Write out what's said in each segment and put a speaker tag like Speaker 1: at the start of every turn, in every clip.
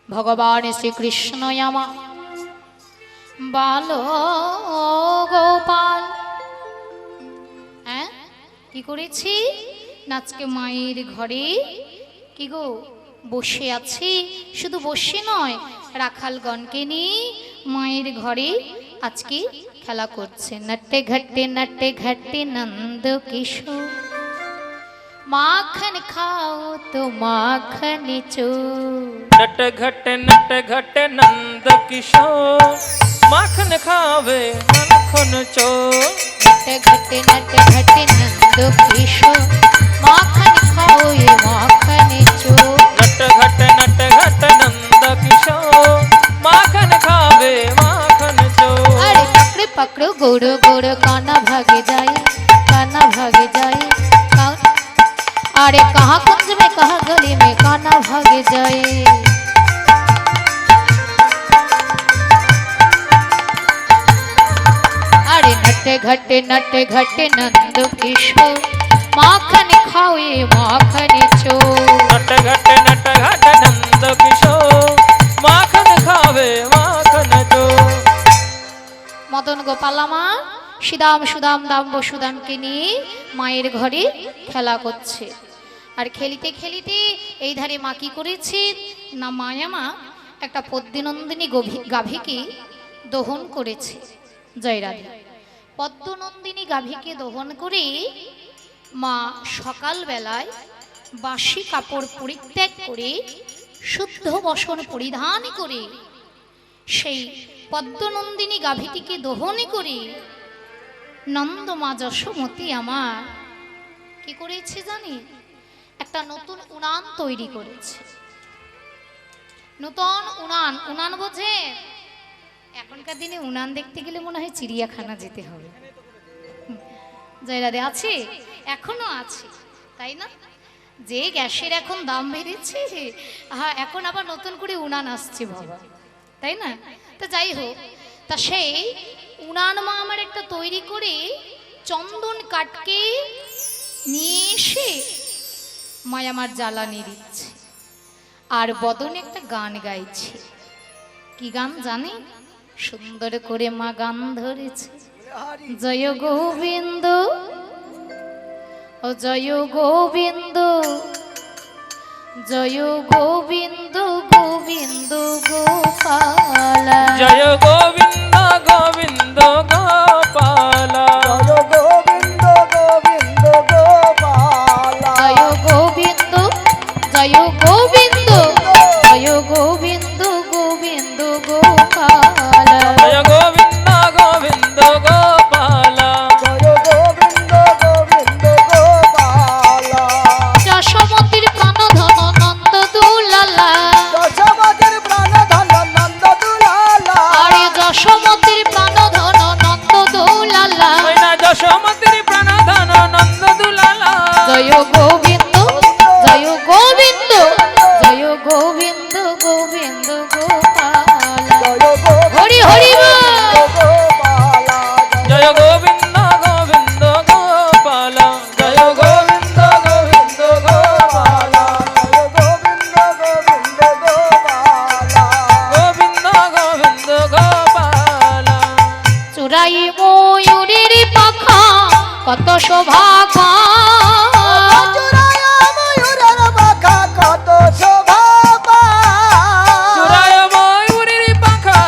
Speaker 1: ভগবান শ্রীকৃষ্ণ আমার বাল গোপাল। হ্যাঁ কি করেছি? আজকে মায়ের ঘরে কি গো বসে আছি, শুধু বসে নয় রাখালগণকে নিয়ে মায়ের ঘরে আজকে খেলা করছে। নটে ঘটে নন্দ কিশোর, মাখন খাও তো মাখন চো।
Speaker 2: नट घट नंद किशोर, माखन खावे माखन चो।
Speaker 1: नट घट नंद किशोर, माखन खाओ ये माखन चो।
Speaker 2: नट घट नंद किशोर, माखन खावे माखन चो।
Speaker 1: अरे पकड़ो पकड़ो गोड़ गोड़ काना भागे जाए, काना भागे जाए। अरे कहाँ कुंज में कहाँ गली में काना भागे जाए। अरे नट घटे नंद किशोर, माखन खाओ ये माखन चो।
Speaker 2: नट घट नंद किशोर, माखन खावे माखन चो।
Speaker 1: মদন গোপাল আমার সুদাম সুদাম দাম বসুদামকে নিয়ে মায়ের ঘরে খেলা করছে। আর খেলিতে খেলিতে এই ধারে মা কি করেছে না, মায়ামা একটা পদ্মনন্দিনী গাভীকে দহন করেছে। জয় রাধে। পদ্মনন্দিনী গাভীকে দহন করে মা সকালবেলায় বাসি কাপড় পরিত্যাগ করে শুদ্ধ বসন পরিধান করে সেই পদ্মনন্দিনী গাভীটিকে দহন করে নন্দমা যশোমতী আমার কি করেছে জানি, একটা নতুন উনান তৈরি করেছে। নতুন উনান, উনান বোঝে? এখনকার দিনে উনান দেখতে গেলে মনে হয় চিড়িয়াখানা যেতে হবে। জয়রাধে আছে, এখনো আছে তাই না? যে গ্যাসের এখন দাম বেড়েছে, হ্যাঁ এখন আবার নতুন করে উনান আসছে বাবা, তাই না? তা যাই হোক, তা সেই উনান মা আমার একটা তৈরি করে চন্দন কাঠকে নিয়ে এসে মায় আমার জ্বালানি দিচ্ছে আর বদনে একটা গান গাইছে। কি গান জানি? সুন্দর করে মা গান ধরেছে, জয় গোবিন্দ ও জয় গোবিন্দ, জয় গোবিন্দ গোবিন্দ গোপাল।
Speaker 2: जय गोविंद गोविंद गोपाल।
Speaker 3: जय गोविंद गोविंद गोपाल।
Speaker 1: जय गोविंद जय गोविंद जय गोविंद गोविंद गोपाल।
Speaker 2: जय गोविंद गोविंद गोपाल।
Speaker 3: जय गोविंद गोविंद गोपाल।
Speaker 1: যশোমতির প্রাণধন নন্দ দুলালা,
Speaker 3: যশোমতির প্রাণধন নন্দ দুলালা।
Speaker 1: আরে যশোমতির প্রাণধন নন্দ দুলালা।
Speaker 2: যশোমতির প্রাণধন নন্দ দুলালা।
Speaker 1: জয় গোবিন্দ জয় গোবিন্দ জয় গোবিন্দ গোবিন্দ গোপাল। হরি হরি বল।
Speaker 3: গোপাল।
Speaker 2: जय गोविंद गोविंद गोपाल। जय गोविंद गोविंद गोपाल।
Speaker 3: जय गोविंद गोविंद गोपाल।
Speaker 2: गोविंद गोविंद गोपाल।
Speaker 1: চুরাই ময়ূরের পাখা কত শোভা পায়।
Speaker 3: চূড়ায় ময়ূরের পাখা কত শোভা পায়।
Speaker 2: চূড়ায় ময়ূরের পাখা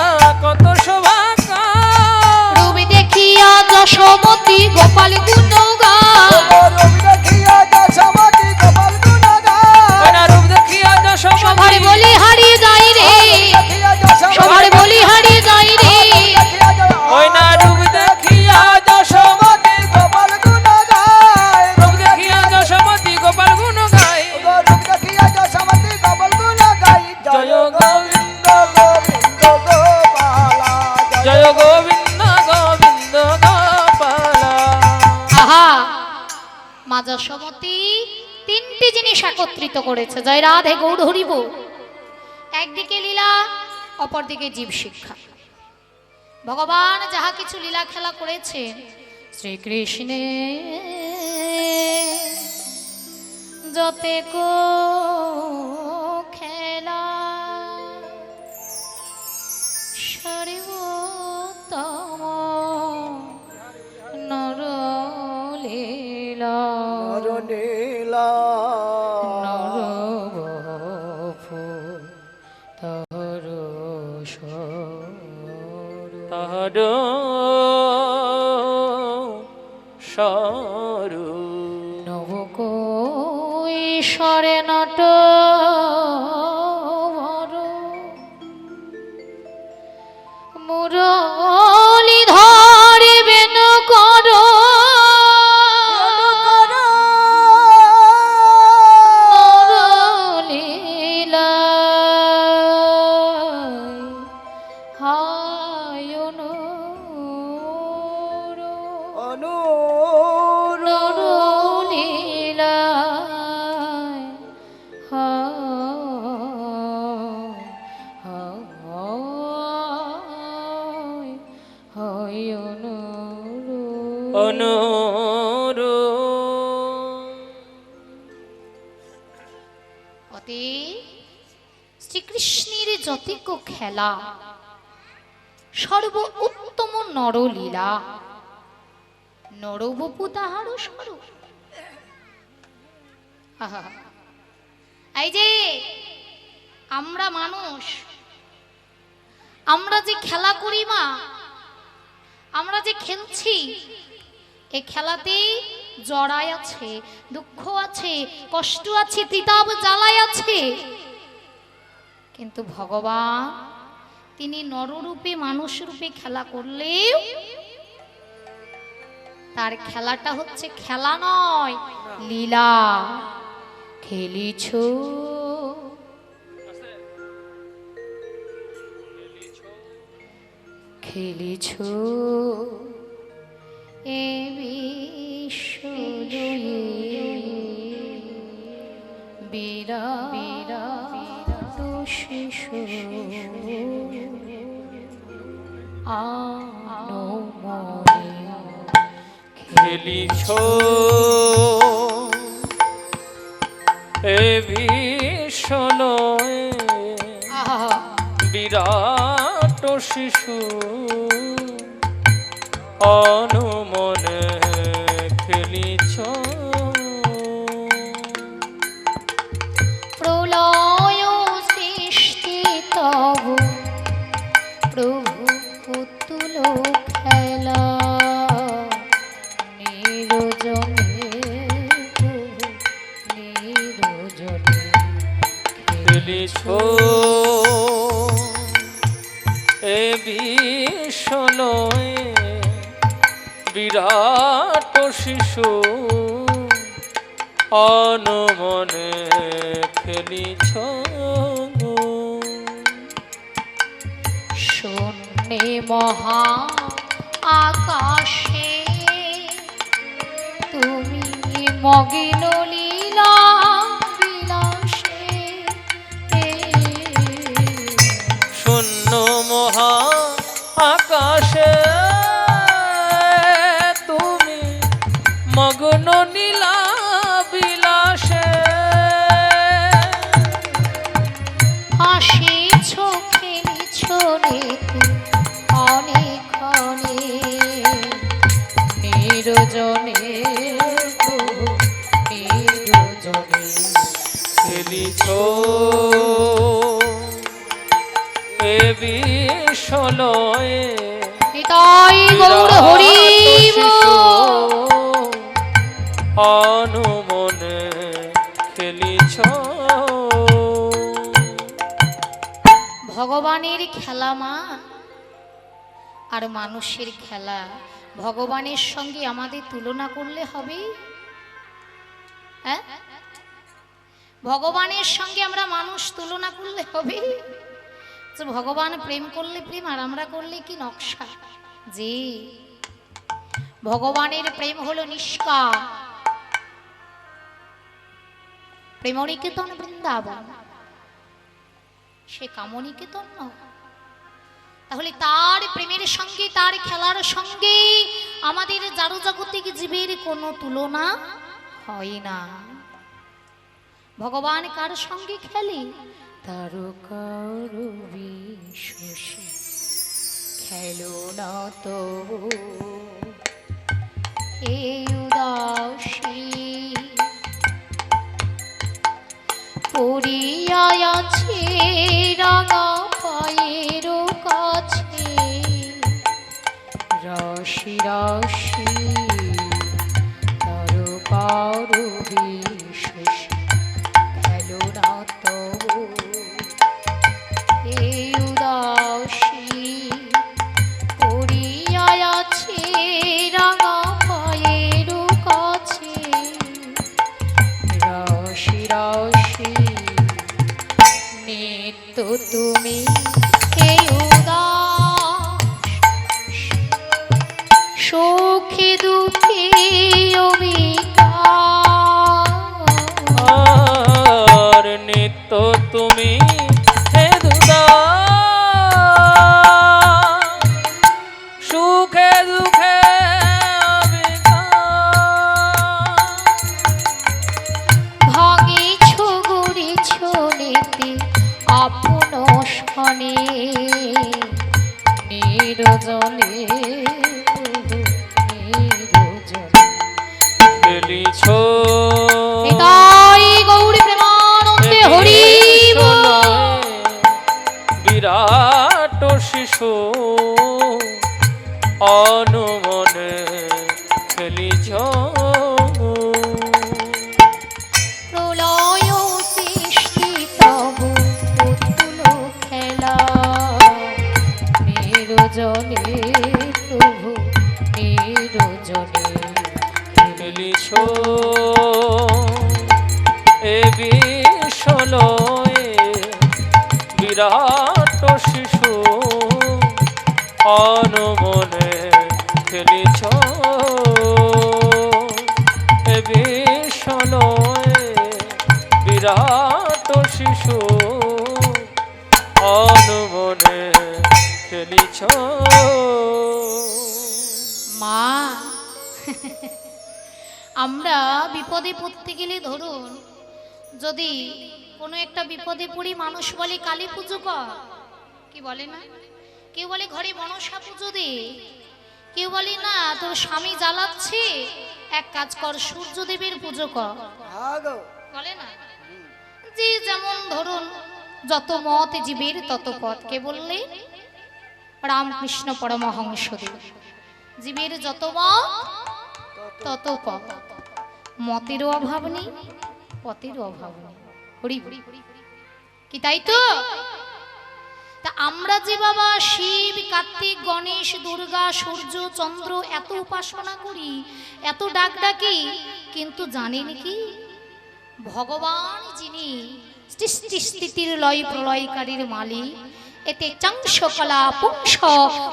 Speaker 2: কত শোভা পায়।
Speaker 1: রূপ দেখিয়া যশোমতী গোপাল গুণ গায়।
Speaker 3: রূপ দেখিয়া যশোমতী গোপাল গুণ গায়।
Speaker 2: রূপ দেখিয়া যশোমতী
Speaker 1: সবার বলি হারিয়ে যাই রে,
Speaker 3: দেখিয়া যশোমতী
Speaker 1: সবার বলি হারিয়ে যাই রে।
Speaker 3: দেখিয়া
Speaker 2: ওই না রূপ দেখিয়া যশোমতী
Speaker 3: গোপাল গুণ গায়।
Speaker 2: রূপ দেখিয়া যশোমতী গোপাল গুণ গায়।
Speaker 3: রূপ দেখিয়া যশোমতী গোপাল গুণ গায়। জয় গোবিন্দ গোবিন্দ গোপাল।
Speaker 2: জয় গোবিন্দ গোবিন্দ গোপাল।
Speaker 1: আহা, মা যশোমতী তিনটি জিনিস একত্রিত করেছে। জয় রাধে গৌর হরিব। একদিকে লীলা, অপরদিকে জীব শিক্ষা। ভগবান যাহা কিছু লীলা খেলা করেছেন শ্রীকৃষ্ণে যতে কো খেলা সর্বোত্তম নরলীলা
Speaker 3: নরনীলা
Speaker 1: নরবপু তহর
Speaker 2: তাহার সরু
Speaker 1: নবকৈশরে নট মুরলি ধরিবেন কর নরলীলা হায়
Speaker 3: অনুর
Speaker 1: নরলীলা
Speaker 2: অনুরু
Speaker 1: অতে শ্রীকৃষ্ণের যতিক খেলা সর্ব উত্তম নরলীলা নরবপু তাহার স্বরূপ। আহা, এই যে আমরা মানুষ, আমরা যে খেলা করি মা, আমরা যে খেলছি, এই খেলাতেই জড়াই আছে, দুঃখ আছে, কষ্ট আছে, তিতাব জ্বালাই আছে। কিন্তু ভগবান তিনি নররূপে মানুষ রূপে খেলা করলেও তার খেলাটা হচ্ছে খেলা নয়, লীলা। খেলিছ খেলিছ এ বিশ্বজয়ে বিরাট শিশু আনমনে
Speaker 2: খেলিছ এ ভীষণ বিরাট শিশু অনুমনে খেলিছ
Speaker 1: প্রলয় সৃষ্টি তব প্রভু পুতুল খেলা নিরজনে প্রভু নিরজনে
Speaker 2: খেলিছ এ ভীষণ বিরাট শিশু অনুমনে খেলিছ
Speaker 1: শূন্যে মহা আকাশে তুমি মগিন লীলা বিলাসে
Speaker 2: শূন্য মহা আকাশে তুমি মগ্ন নীলা বিলাসে
Speaker 1: হাসিছ খেলিছ রেতু অনেকক্ষণে নিরজনে প্রভু নিরজনে
Speaker 2: খেলিছ এ বিশ্বলয়ে
Speaker 1: নিতাই গৌর হরি
Speaker 2: অনুমনে খেলিছ
Speaker 1: ভগবানের খেলা মা আর মানুষের খেলা, ভগবানের সঙ্গে আমাদের তুলনা করলে হবে? হ্যাঁ, ভগবানের সঙ্গে আমরা মানুষ তুলনা করলে হবে? যে ভগবান প্রেম করলে প্রেম আর আমরা করলে কি নকশা। যে ভগবানের প্রেম হলো নিষ্কাম, প্রেমনিকেতন বৃন্দাবন, সে কামনিকেতন নয়। তাহলে তার প্রেমের সঙ্গে তার খেলার সঙ্গে আমাদের জাগতিক জীবের কোনো তুলনা হয় না। ভগবান কার সঙ্গে খেলে? তারকার বিশ্বসী না তো এই উদাসী পড়িয়া আছে রাঙা পায়ের কাছে রাশি রাশি তারকার বিশেষ খেলো না তো এই উদাসী পড়িয়া আছে রাঙা পায়ের কাছে রাশি রাশি নিত্য তুমি এই উদাস সুখে দুঃখে
Speaker 2: আর নিত্য তুমি হে দুদাস সুখে দুঃখে
Speaker 1: ভাঙিছ গড়িছ নীতি আপন শনে নিরজনে
Speaker 2: খেলিছ
Speaker 1: নিতাই গৌরী প্রেমানন্দে হরি বল।
Speaker 2: বিরাট শিশু অনুমনে খেলিছ
Speaker 1: প্রলয় সৃষ্টি তবু পুতুল খেলা নিরজনে প্রভু নিরজনে
Speaker 2: খেলিছ এ বিশ্বলয়ে বিরাট শিশু অনুমনে খেলিছ এ বিশ্বলয়ে বিরাট শিশু অনুমনে খেলিছ
Speaker 1: মা আমরা বিপদে পড়তে গেলে ধরুন যদি কোনো একটা বিপদে পড়ি মানুষ বলে কালী পুজো কর, কি বলে না, কেউ বলে ঘরে মনসা পুজো দে, কেউ বলে না তোর স্বামী জ্বালাচ্ছে এক কাজ কর সূর্যদেবের পুজো কর, বলে না। যে যেমন ধরুন যত মত জীবের তত পথ, কে বললে রামকৃষ্ণ পরমহংসদেব, জীবের যত মত তত পথ, মতেরও অভাব নেই পথেরও অভাব নেই, হরি হরি কি তাই তো। তা আমরা যে বাবা শিব কার্তিক গণেশ দুর্গা সূর্য চন্দ্র এত উপাসনা করি এত ডাক ডাকি, কিন্তু জানেন কি ভগবান যিনি সৃষ্টি স্থিতির লয় প্রলয়কারীর মালিক, এতে চাংশ কলা পুংস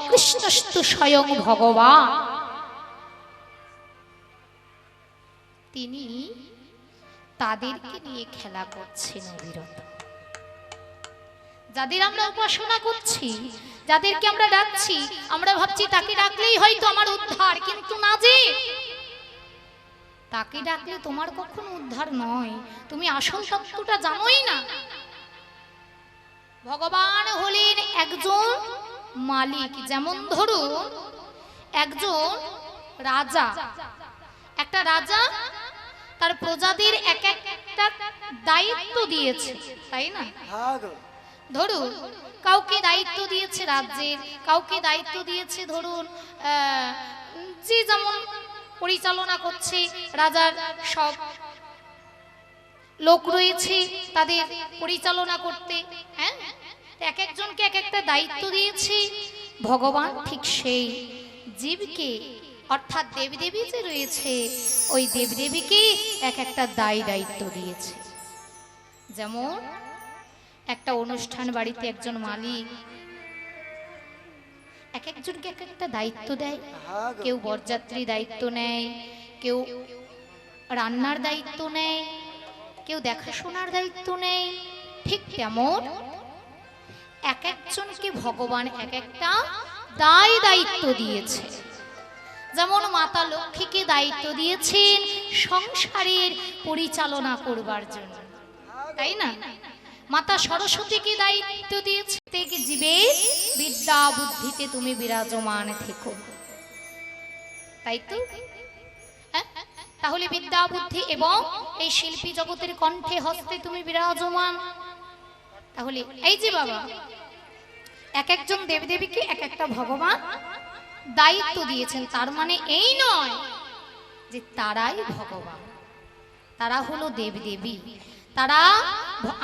Speaker 1: কৃষ্ণস্তু স্বয়ং ভগবান, তিনি তাদেরকে নিয়ে খেলা করছেন অবিরত। যাদের আমরা উপাসনা করছি, যাদেরকে আমরা ডাকছি, আমরা ভাবছি তাকে ডাকলেই হয়তো আমার উদ্ধার, কিন্তু না, যে তাকে ডাকলে তোমার কখনো উদ্ধার নয়, তুমি আসল তত্ত্বটা জানোই না। ভগবান হলেন একজন মালিক, যেমন ধরুন একজন রাজা, একটা রাজা তার প্রজাদের এক একটা দায়িত্ব দিয়েছে, তাই না। ধরুন কাউকে দায়িত্ব দিয়েছে রাজ্যের, কাউকে দায়িত্ব দিয়েছে ধরুন যে যেমন পরিচালনা করছে রাজার সব লোক রয়েছে তাদের পরিচালনা করতে, হ্যাঁ, এক একজনকে এক একটা দায়িত্ব দিয়েছে। ভগবান ঠিক সেই জীবকে অর্থাৎ দেবদেবী যে রয়েছে ওই দেবদেবীকে এক একটা দায়িত্ব দিয়েছে। যেমন একটা অনুষ্ঠান বাড়িতে একজন মালিক এক একজনকে এক একটা দায়িত্ব দেয়, কেউ বরযাত্রী দায়িত্ব নেয়, কেউ রান্নার দায়িত্ব নেয়, কেউ দেখাশোনার দায়িত্ব নেয়। ঠিক তেমন এক একজনকে ভগবান এক একটা দায়িত্ব দিয়েছে। যেমন মাতা লক্ষ্মীকে দায়িত্ব দিয়েছেন সংসারের পরিচালনা করবার জন্য, তাই না। মাতা সরস্বতীকে দায়িত্ব দিয়েছে থেকে জীবে বিদ্যা বুদ্ধিতে তুমি বিরাজমান থেকো, তাই তো? হ্যাঁ? তাহলে বিদ্যা বুদ্ধি এবং এই শিল্পী জগতের কণ্ঠে হস্তে তুমি বিরাজমান। তাহলে এই যে বাবা, এক একজন দেবদেবীকে এক একটা ভগবান দায়িত্ব দিয়েছেন, তার মানে এই নয় যে তারাই ভগবান, তারা হলো দেবদেবী। তারা,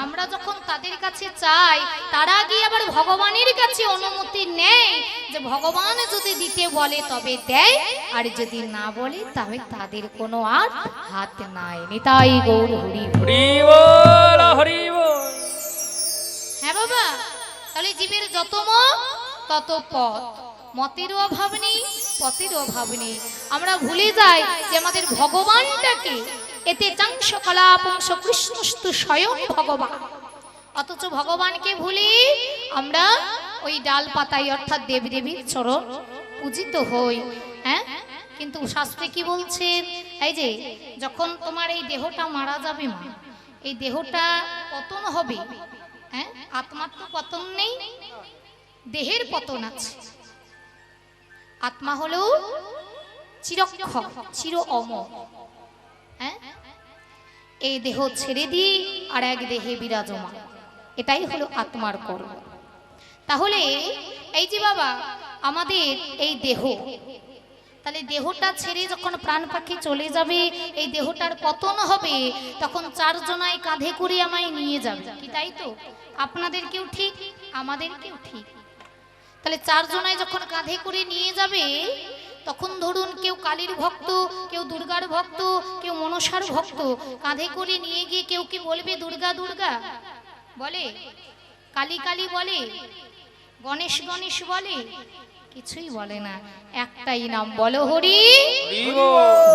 Speaker 1: আমরা যখন তাদের কাছে চাই, তারা গিয়ে আবার ভগবানের কাছে অনুমতি নেয় যে ভগবান যদি দিতে বলে তবে দেয়, আর যদি না বলে তবে তাদের কোনো আর হাত নাই। নিতাই গৌর হরি
Speaker 2: হরি বল, হরি বল।
Speaker 1: হ্যাঁ বাবা, তাহলে জীবের যত মত তত পথ, মতেরও অভাব নেই, পথেরও অভাব নেই। আমরা ভুলে যাই যে আমাদের ভগবানটাকে, এতে চাংশ কলাপংশ কৃষ্ণস্তু স্বয়ং ভগবান, অথচ ভগবানকে ভুলি আমরা ওই ডাল পাতাই অর্থাৎ দেবদেবীর চরণ পূজিত হই। হ্যাঁ, কিন্তু শাস্ত্রে কি বলছে, এই যে যখন তোমার এই দেহটা মারা যাবে মা, এই দেহটা পতন হবে, হ্যাঁ, আত্মার তো পতন নেই, দেহের পতন আছে। আত্মা হলো চিরক্ষর, চির অমর। হ্যাঁ, এই দেহ ছেড়ে দিয়ে আর এক দেহে বিরাজমান, এটাই হলো আত্মার কর্ম। তাহলে এই যে বাবা আমাদের এই দেহ, তাহলে দেহটা ছেড়ে যখন প্রাণ পাখি চলে যাবে, এই দেহটার পতন হবে, তখন চারজনায় কাঁধে করে আমায় নিয়ে যাবে, কি তাই তো? আপনাদেরকেও ঠিক, আমাদেরকেও ঠিক। তাহলে চারজনায় যখন কাঁধে করে নিয়ে যাবে, তখন ধরুন কেউ কালীর ভক্ত, কেউ দুর্গার ভক্ত, কেউ মনসার ভক্ত, কাঁধে করে নিয়ে গিয়ে কেউ কি বলবে দুর্গা দুর্গা বলে, কালী কালী বলে, গণেশ গণেশ বলে? কিছুই বলে না, একটাই নাম বলো, হরি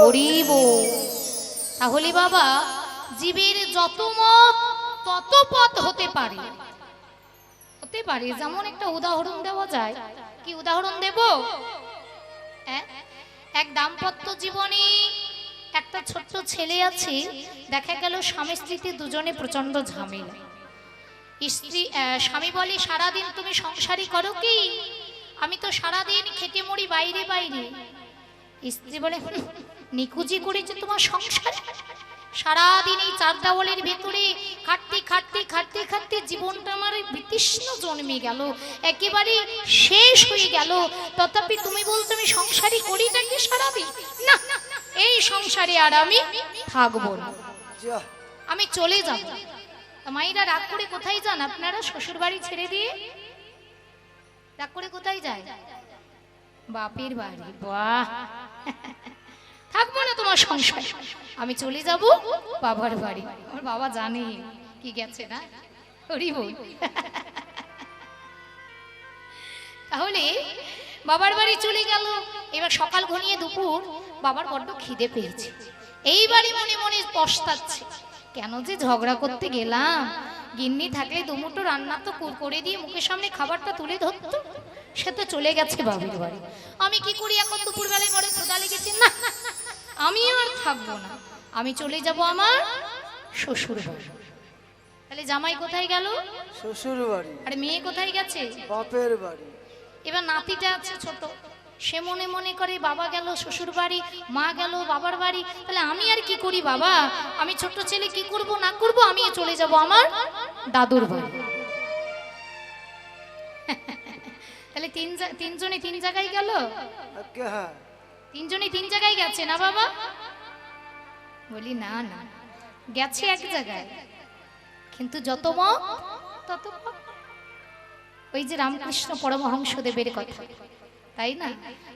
Speaker 1: হরি বল। তাহলে বাবা জীবের যত মত তত পথ হতে পারে, হতে পারে। যেমন একটা উদাহরণ দেওয়া যায়, কি উদাহরণ দেব? এক দাম্পত্য জীবনে একটা ছোট্ট ছেলে আছে, দেখা গেল স্বামী স্ত্রীতে দুজনে প্রচন্ড ঝামেলা। স্বামী বলে সারাদিন তুমি সংসারই করো কি, আমি তো সারাদিন খেটে মরি বাইরে বাইরে। স্ত্রী বলে নিকুজি করেছে তোমার সংসার, সারাদিন এই চার দেওয়ালের ভেতরে খাটতে খাটতে খাটতে খাটতে জীবনটা আমার বিতৃষ্ণ জন্মে গেল, একেবারে শেষ হয়ে গেল, তথাপি তুমি বলছো আমি সংসারই করিটা কি সারাদিন? না, এই সংসারে আর আমি থাকবো না, আমি চলে যাব। মায়েরা রাগ করে কোথায় যান আপনারা? শ্বশুর বাড়ি ছেড়ে দিয়ে রাগ করে কোথায় যায়? বাপের বাড়ি। বাহ, থাকবো না তোমার সংসার, আমি চলে যাব বাবার বাড়ি। আমার বাবা জানে কি গেছে না, হরি বল। তাহলে বাবার বাড়ি চলে গেল। এবার সকাল ঘনিয়ে দুপুর, বাবার বড্ড খিদে পেয়েছে, এইবারই মনে মনে পস্তাচ্ছে, কেন যে ঝগড়া করতে গেলাম, গিন্নি থাকলে দুমুটো রান্না তো করে দিয়ে মুখের সামনে খাবারটা তুলে ধরতো, সে তো চলে গেছে বাবার বাড়ি, আমি কি করি এখন? দুপুর বেলায় বড় ক্ষুধা লেগেছে, না আমি আর থাকবো না, আমি চলে যাব আমার শ্বশুর বাড়ি। তাহলে জামাই কোথায় গেল?
Speaker 3: শ্বশুর বাড়ি।
Speaker 1: আর মেয়ে কোথায় গেছে?
Speaker 3: বাপের বাড়ি।
Speaker 1: এবার নাতিটা আছে ছোট, সে মনে মনে করে বাবা গেল শ্বশুর বাড়ি, মা গেল বাবার বাড়ি, তাহলে আমি আর কি করি বাবা? আমি ছোট ছেলে কি করব না করব, আমি চলে যাব আমার দাদুর বাড়ি। তাহলে তিনজনে তিন জায়গায় গেল, তিনজনে তিন জায়গায় গেছে না বাবা? বলি না না, গেছে এক জায়গায়, কিন্তু যত মত তত পথ। ওই যে রামকৃষ্ণ পরমহংসদেবের কথা, তাই না?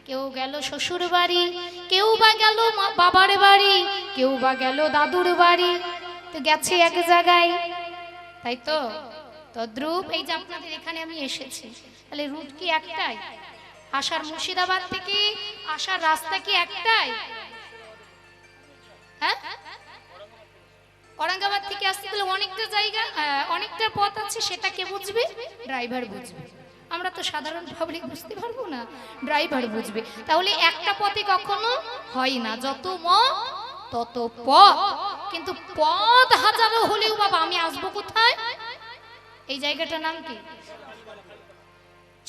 Speaker 1: কেউ গেল শ্বশুর বাড়ি, কেউ বা গেল বাবার বাড়ি, কেউ বা গেল দাদুর বাড়ি, তো গেছে এক জায়গায়, তাই তো? তদ্রূপ এই যে আপনাদের এখানে আমি এসেছি, তাহলে রুট কি একটাই? আসার মুর্শিদাবাদ থেকে আসার রাস্তা কি একটাই? হ্যাঁ, औरंगाबाद থেকে আসতে গেলে অনেকটা জায়গা, অনেকটা পথ আছে, সেটা কে বুঝবে? ড্রাইভার বুঝবে, আমরা তো সাধারণ পাবলিক বুঝতে পারবো না, ড্রাইভার বুঝবে। তাহলে একটা পথে কখনো হয় না, যত মত তত পথ। কিন্তু পথ হাজারো হলেও বাবা আমি আসবো কোথায়? এই জায়গাটার নাম কি?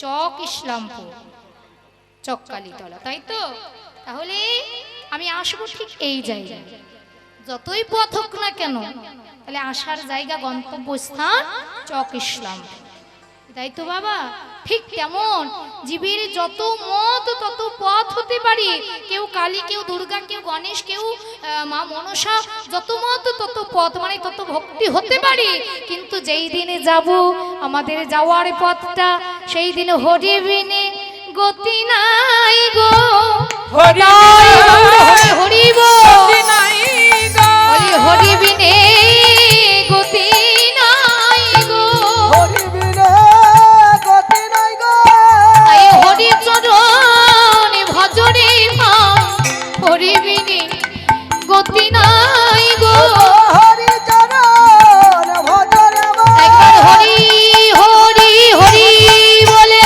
Speaker 1: চক ইসলামপুর, চককালীতলা, তাই তো? তাহলে আমি আসবো ঠিক এই জায়গায়, যতই পথ হোক না কেন, তাহলে আসার জায়গা গন্তব্যস্থান চক ইসলামপুর, তাই তো বাবা? ঠিক তেমন জীবের যত মত তত পথ হতে পারে, কেউ কালী, কেউ দুর্গা, কেউ গণেশ, কেউ মা মনসা, যত মত তত পথ, মানে তত ভক্তি হতে পারে। কিন্তু যেই দিনে যাব আমাদের যাওয়ার পথটা, সেই দিনে হরি বিনে গতি নাই গো,
Speaker 2: হরি
Speaker 1: হরি
Speaker 2: গতি নাই গো,
Speaker 1: হরি বিনে গতি নাই গো,
Speaker 3: হরি বিনে গতি নাই গো,
Speaker 1: আই হরি চরণ ভজরে ভাই, হরি বিনে গতি নাই গো।
Speaker 3: হরি চরণ ভজরে
Speaker 1: একবার হরি হরি হরি বলে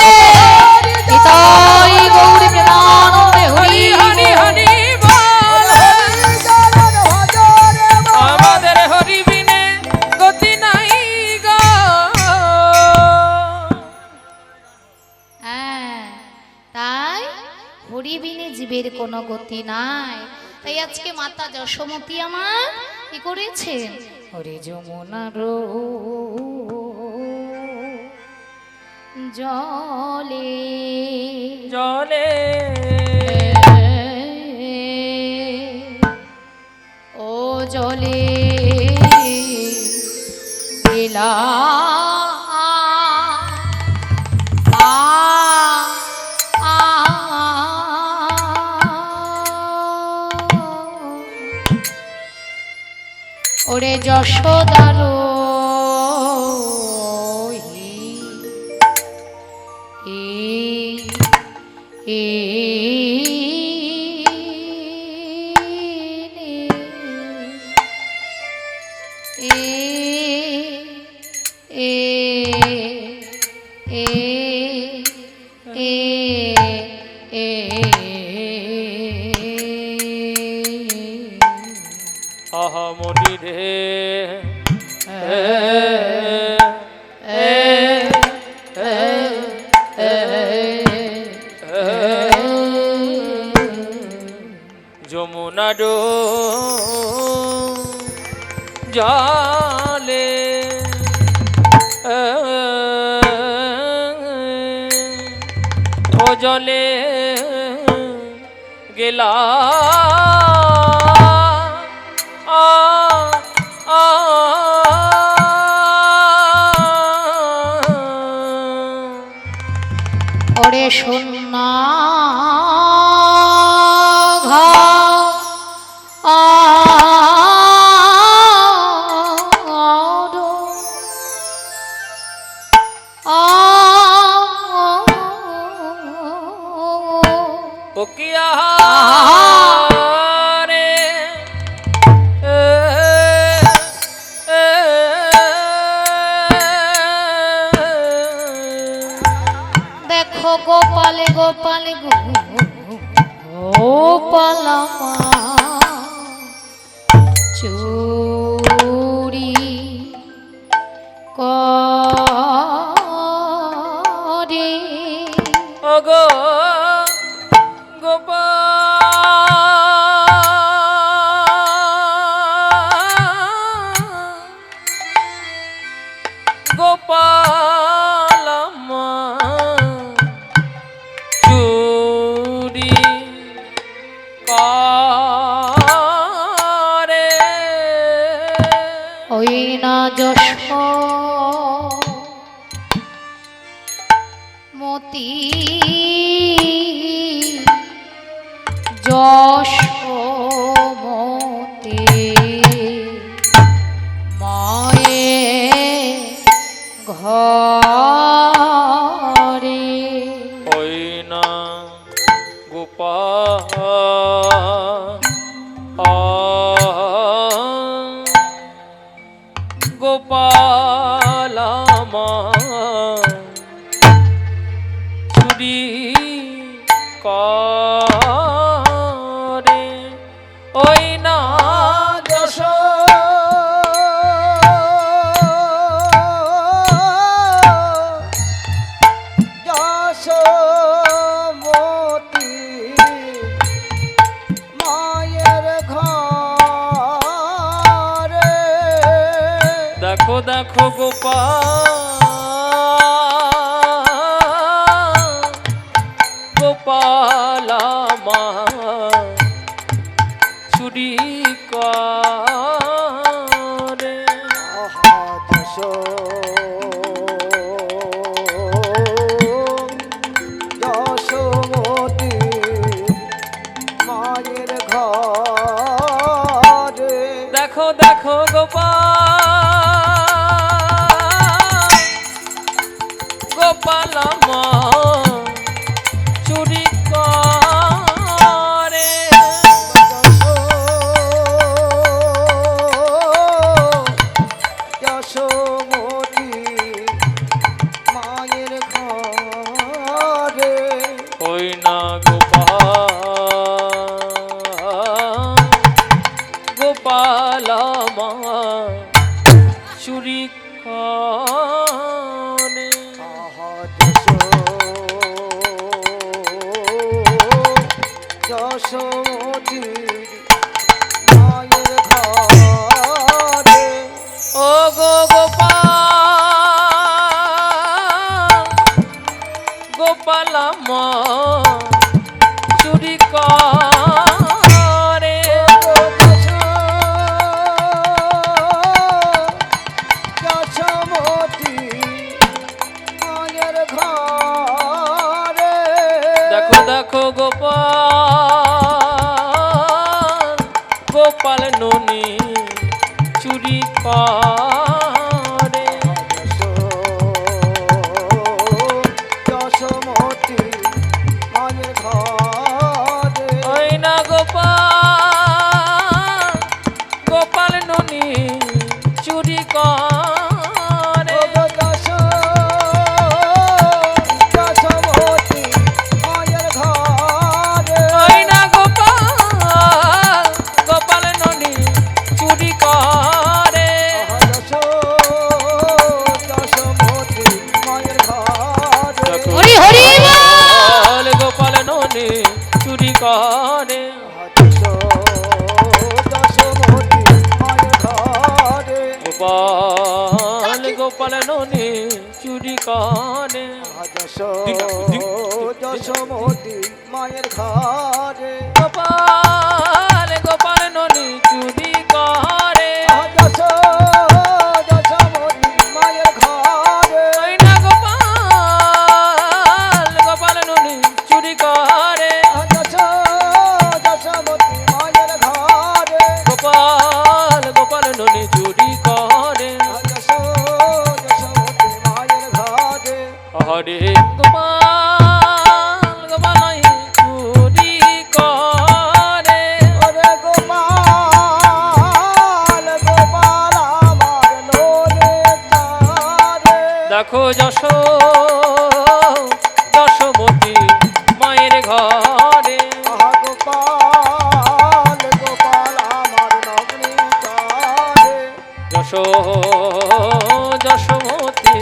Speaker 1: নিতাই গৌর প্রেমানন্দে হরি
Speaker 2: হরি হরি বল।
Speaker 3: হরি চরণ ভজরে
Speaker 2: আমাদের হরি বিনে গতি নাই গো।
Speaker 1: হ্যাঁ, তাই হরি বিনে জীবের কোনো গতি নাই। তাই আজকে মাতা যশোমতী আমার কি করেছে? হরি যমুনার জলে
Speaker 2: জলে
Speaker 1: ও জলে এলা ওরে যশোদার
Speaker 2: আহামনি রে যমুনার জলে ও জলে গেলা
Speaker 1: ওরে সোনা
Speaker 2: ওকিয়া রে
Speaker 1: দেখো গোপাল গোপাল গোপাল চুরি করে
Speaker 2: ওগো গোপাল চুরি করে
Speaker 1: ওই না যশ মতি যশোমতি মায়ে ঘরে
Speaker 2: ওই না গোপাল গোপাল চুরি করে ওই না
Speaker 3: যশো যশোমতী মায়ের ঘরে
Speaker 2: দেখো দেখো গোপালা মা চুরি করে।
Speaker 3: আহা যশোমতী মায়ের ঘরে
Speaker 2: দেখো দেখো গোপালা মা চুরি করে।
Speaker 3: যশোমতী মায়ের ঘরে
Speaker 2: ওই না গোপালা মা চুরি করে।
Speaker 3: আহা যশোমতী মায়ের ঘরে
Speaker 2: ও গোপালা মা চুরি করে।
Speaker 3: যশোমতী মায়ের ঘরে
Speaker 2: দেখো দেখো গোপাল ননি চুরি করে।
Speaker 3: যশোমতী মায়ের ঘরে
Speaker 2: ওই না গোপাল ননি চুরি করে।
Speaker 3: যশোমতী মায়ের ঘরে
Speaker 2: ওই না গোপাল ননি চুরি করে।
Speaker 3: যশোমতী মায়ের ঘরে
Speaker 1: হরি হরি
Speaker 2: গোপাল ননি চুরি করে।
Speaker 3: যশোমতী মায়ের ঘরে
Speaker 2: গোপাল ননি চুরি করে।
Speaker 3: যশোমতী মায়ের ঘরে
Speaker 2: গোপাল ননি চুরি করে।
Speaker 3: যশোমতী মায়ের ঘরে
Speaker 2: ওই না গোপাল ননি চুরি করে।
Speaker 3: যশোমতী মায়ের ঘরে
Speaker 2: গোপাল ননি চুরি করে।
Speaker 3: যশোমতী মায়ের ঘরে
Speaker 2: হরে গোপাল ননি চুরি করে।
Speaker 3: ওরে গোপাল গোপাল আমার লোলে তারে
Speaker 2: দেখো যশোমতী মায়ের ঘরে
Speaker 3: আহা গোপাল গোপাল আমার নগ্নি তারে
Speaker 2: যশোমতী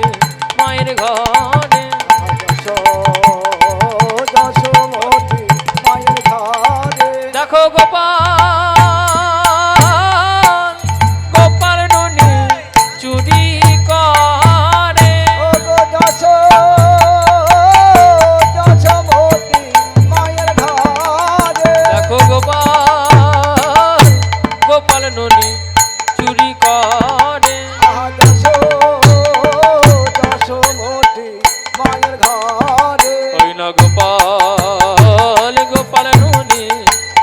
Speaker 2: মায়ের ঘরে
Speaker 3: যশোমতী মায়ের ঘরে
Speaker 2: দেখো গোপাল ননি চুরি করে।
Speaker 3: ও গো যশোমতী মায়ের ঘরে
Speaker 2: দেখো গোপাল ননি চুরি করে।
Speaker 3: আহা যশোমতী মায়ের ঘরে
Speaker 2: ওই না গোপাল ননি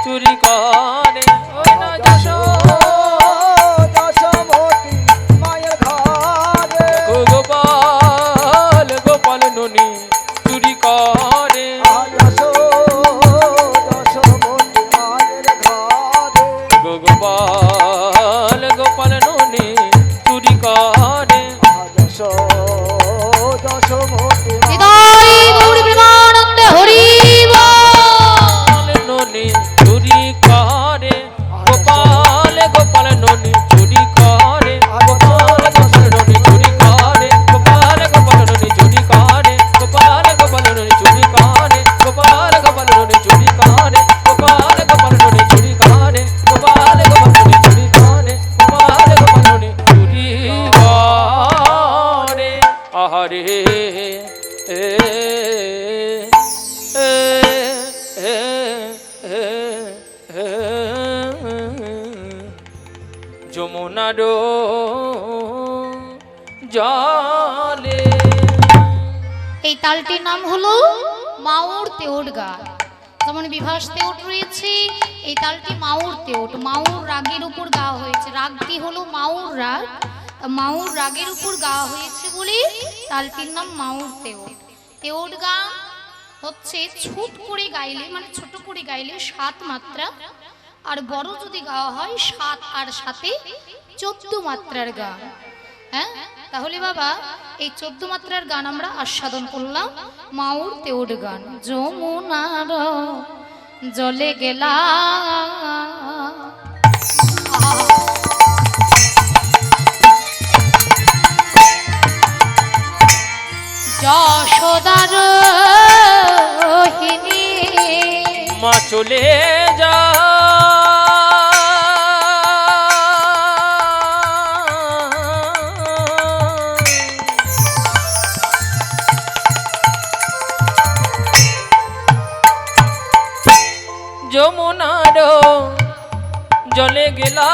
Speaker 2: চুরি করে। ওই না
Speaker 3: যশোমতী মায়ের ঘরে
Speaker 2: গোপাল ননি চুরি করে।
Speaker 3: আহা যশোমতী মায়ের ঘরে
Speaker 2: গোপাল ননি চুরি করে।
Speaker 3: আহা যশোমতী
Speaker 1: হৃদয় গৌরী প্রেমানন্দে হরি বল।
Speaker 2: ননি চুরি করে। গোপাল ননি চুরি করে। গোপাল ননি চুরি করে। গোপাল ননি চুরি করে। গোপাল ননি চুরি এ এ এ এ যমুনার জলে।
Speaker 1: এই তালটির নাম হলো মাউর তেওট গান। যেমন বিভাস তেওট রয়েছে, এই তালটি মাউর তেওট, মাউর রাগের উপর গাওয়া হয়েছে। রাগটি হলো মাউর রাগ, মাউর রাগের উপর গাওয়া হয়েছে বলে তালটির নাম মাউর তেওট। তেওট গান হচ্ছে ছোট করে গাইলে, মানে ছোট করে গাইলে 7 মাত্রা, আর বড় যদি গাওয়া হয় 7 আর 7 14 মাত্রার গান। হ্যাঁ, তাহলে বাবা এই 14 মাত্রার গান আমরা আস্বাদন করলাম। মাউর তেওট গান। যমুনার জলে গেলা যশোদার রোহিণী
Speaker 2: মা চলে যা যমুনার জলে গেলা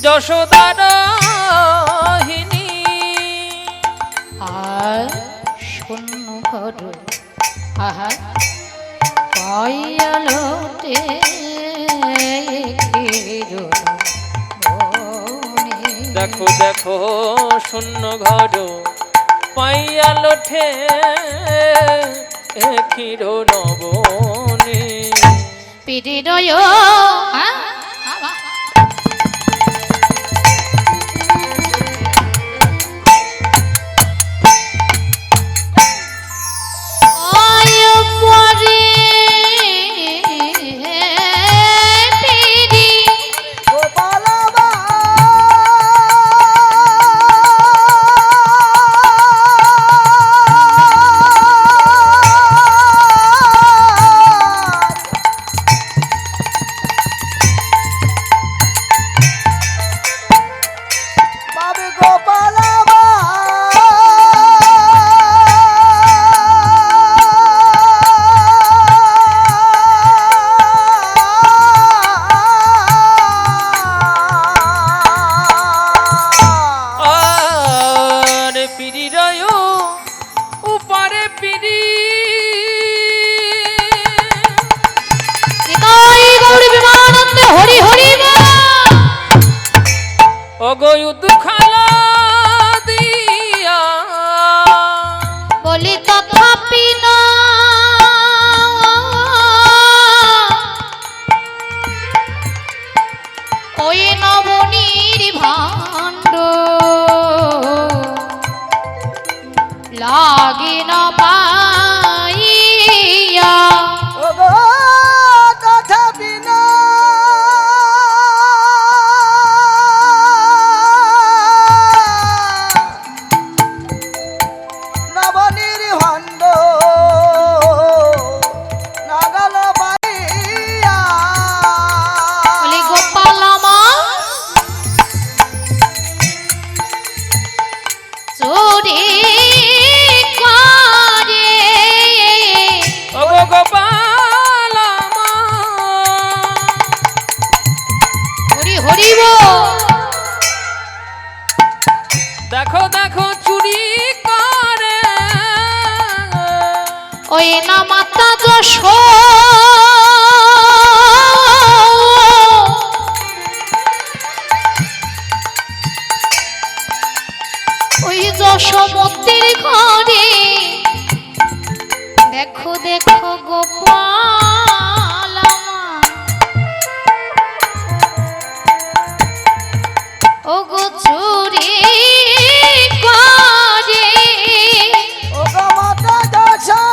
Speaker 2: যশোদার রোহিণী
Speaker 1: আর শূন্য ঘর আহা পাইয়ালোটে
Speaker 2: দেখো দেখো শূন্য ঘর পাইয়া লোঠে ক্ষীর নবনে।
Speaker 1: পিড়িরয়
Speaker 2: দুখালা দিয়া
Speaker 1: বলি তথাপি না ওই নবনীর ভাণ্ড লাগি না পাইয়া
Speaker 2: দেখো দেখো চুরি করে
Speaker 1: ওই না মাতা যশ ওই যশোমতির ঘরে দেখো দেখো গোপাল ও গো চুরি করে
Speaker 3: ও গো মাতা যশো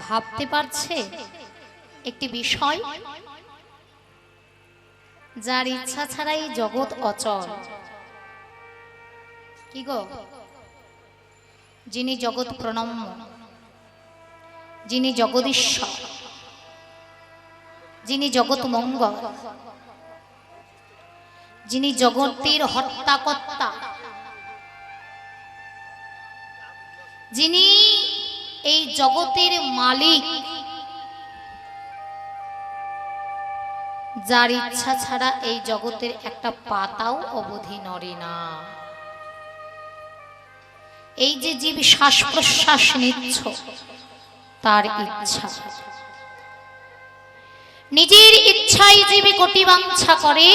Speaker 1: ভাবতে পারছে একটি বিষয়, যার ইচ্ছা ছাড়াই জগৎ অচল। কি গো? যিনি জগৎ প্রণম্য, যিনি জগদীশ্বর, যিনি জগৎ মঙ্গল, যিনি জগতের হর্তাকর্তা, যিনি এই জগতের মালিক, যার ইচ্ছা ছাড়া এই জগতের একটা পাতাও অবধি নড়ে না। এই যে জীব শ্বাস প্রশ্বাস নিচ্ছ, তার ইচ্ছা। নিজের ইচ্ছায় জীবে কোটি বাঞ্ছা করে,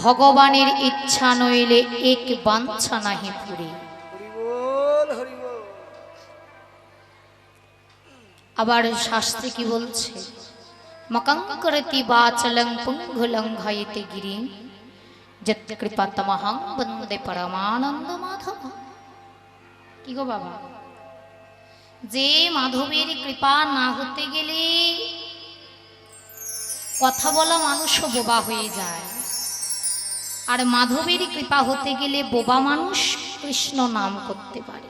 Speaker 1: ভগবানের ইচ্ছা নইলে এক বাঞ্ছা নাহি পুরে। আবার শাস্ত্রে কি বলছে? মকঙ্করতি বাচলং পুঙ্গলঙ্ঘয়তে গিরিম যত কৃপাতমহং বন্দে পরমানন্দ মাধব। কি গো বাবা, যে মাধবের কৃপা না হতে গেলে কথা বলা মানুষও বোবা হয়ে যায়, আর মাধবের কৃপা হতে গেলে বোবা মানুষ কৃষ্ণ নাম করতে পারে।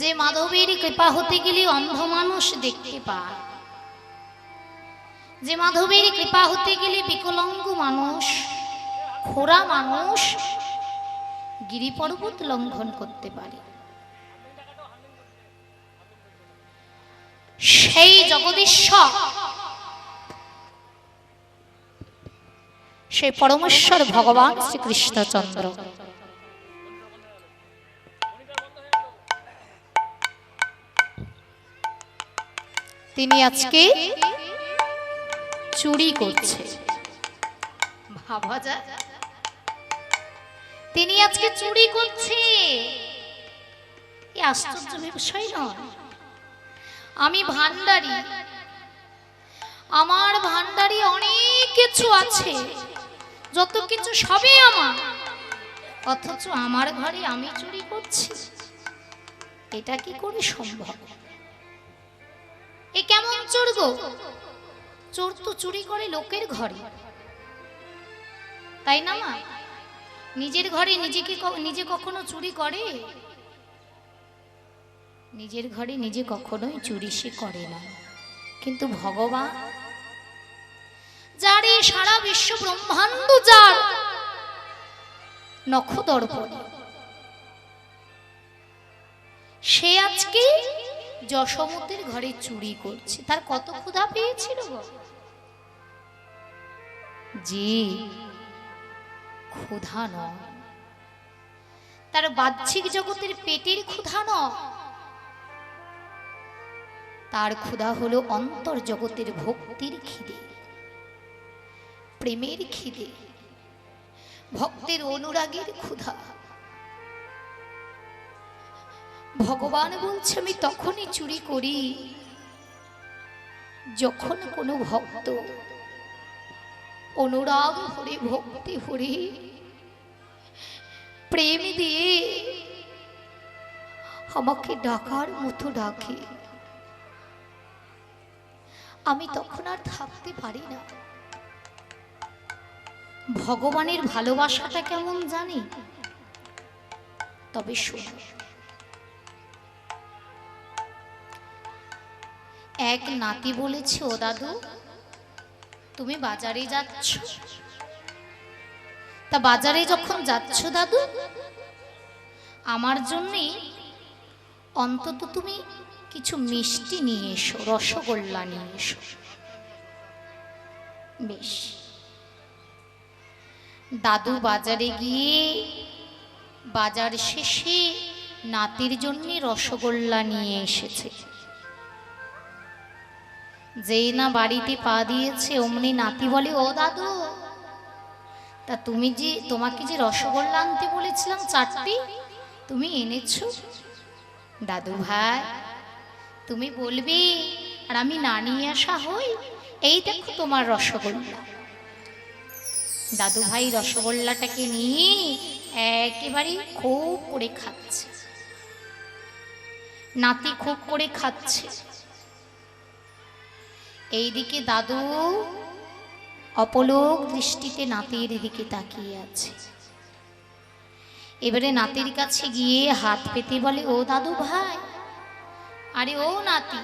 Speaker 1: যে মাধবের কৃপা হতে গেলে অন্ধ মানুষ দেখতে পায়, যে মাধবের কৃপা হতে গেলে বিকলাঙ্গ মানুষ, খোড়া মানুষ গিরি পর্বত লঙ্ঘন করতে পারে। সেই জগদীশ্বর, সেই পরমেশ্বর ভগবান শ্রীকৃষ্ণচন্দ্র, তিনি আজকে চুরি করছে। ভাবা যায়, তিনি আজকে চুরি করছে। এই আশ্চর্য বিষয় নয়? আমি ভান্ডারী, আমার ভান্ডারী অনেক কিছু আছে, যত কিছু সবই আমার, অথচ আমার ঘরে আমি চুরি করছি। এটা কি করে সম্ভব? এ কেমন চোর গো? চোর তো চুরি করে লোকের ঘরে, তাই না মা? নিজের ঘরে নিজে কখনো চুরি করে? নিজের ঘরে নিজে কখনোই চুরি সে করে না। কিন্তু ভগবান, যার এই সারা বিশ্ব ব্রহ্মাণ্ড যার নখদর্পণ, সে আজকে যশোমতীর ঘরে চুরি করছে। তার কত ক্ষুধা পেয়েছিল গো? জি, ক্ষুধা নয়, তার বাহ্যিক জগতের পেটের ক্ষুধা নয়, তার ক্ষুধা হলো অন্তর জগতের ভক্তির খিদে, প্রেমের খিদে, ভক্তের অনুরাগের ক্ষুধা। ভগবান বলছে, আমি তখনই চুরি করি যখন কোনো ভক্ত অনুরাগ ভরে, ভক্তি ভরে, প্রেম দিয়ে আমাকে ডাকার মতো ডাকে, আমি তখন আর থাকতে পারি না। ভগবানের ভালোবাসাটা কেমন জানি? তবে শোনো, এক নাতি বলেছে, ও দাদু তুমি বাজারে যাচ্ছ, তা বাজারে যখন যাচ্ছ দাদু, আমার জন্যে অন্তত তুমি কিছু মিষ্টি নিয়ে এসো, রসগোল্লা নিয়ে এসো। বেশ, দাদু বাজারে গিয়ে বাজার শেষে নাতির জন্য রসগোল্লা নিয়ে এসেছে। যেই না বাড়িতে পা দিয়েছে, অমনি নাতি বলে, ও দাদু, তা তোমাকে যে রসগোল্লা আনতে বলেছিলাম 4টি, তুমি এনেছো? দাদু ভাই, তুমি বলবে আর আমি না নিয়ে আসা হই? এই দেখো তোমার রসগোল্লা। দাদু ভাই রসগোল্লাটাকে নিয়ে একেবারে খুব করে খাচ্ছে। নাতি খুব করে খাচ্ছে। এইদিকে দাদু অপলক দৃষ্টিতে নাতির দিকে তাকিয়ে আছে। এবারে নাতির কাছে গিয়ে হাত পেতে বলে, ও দাদু ভাই, আরে ও নাতি,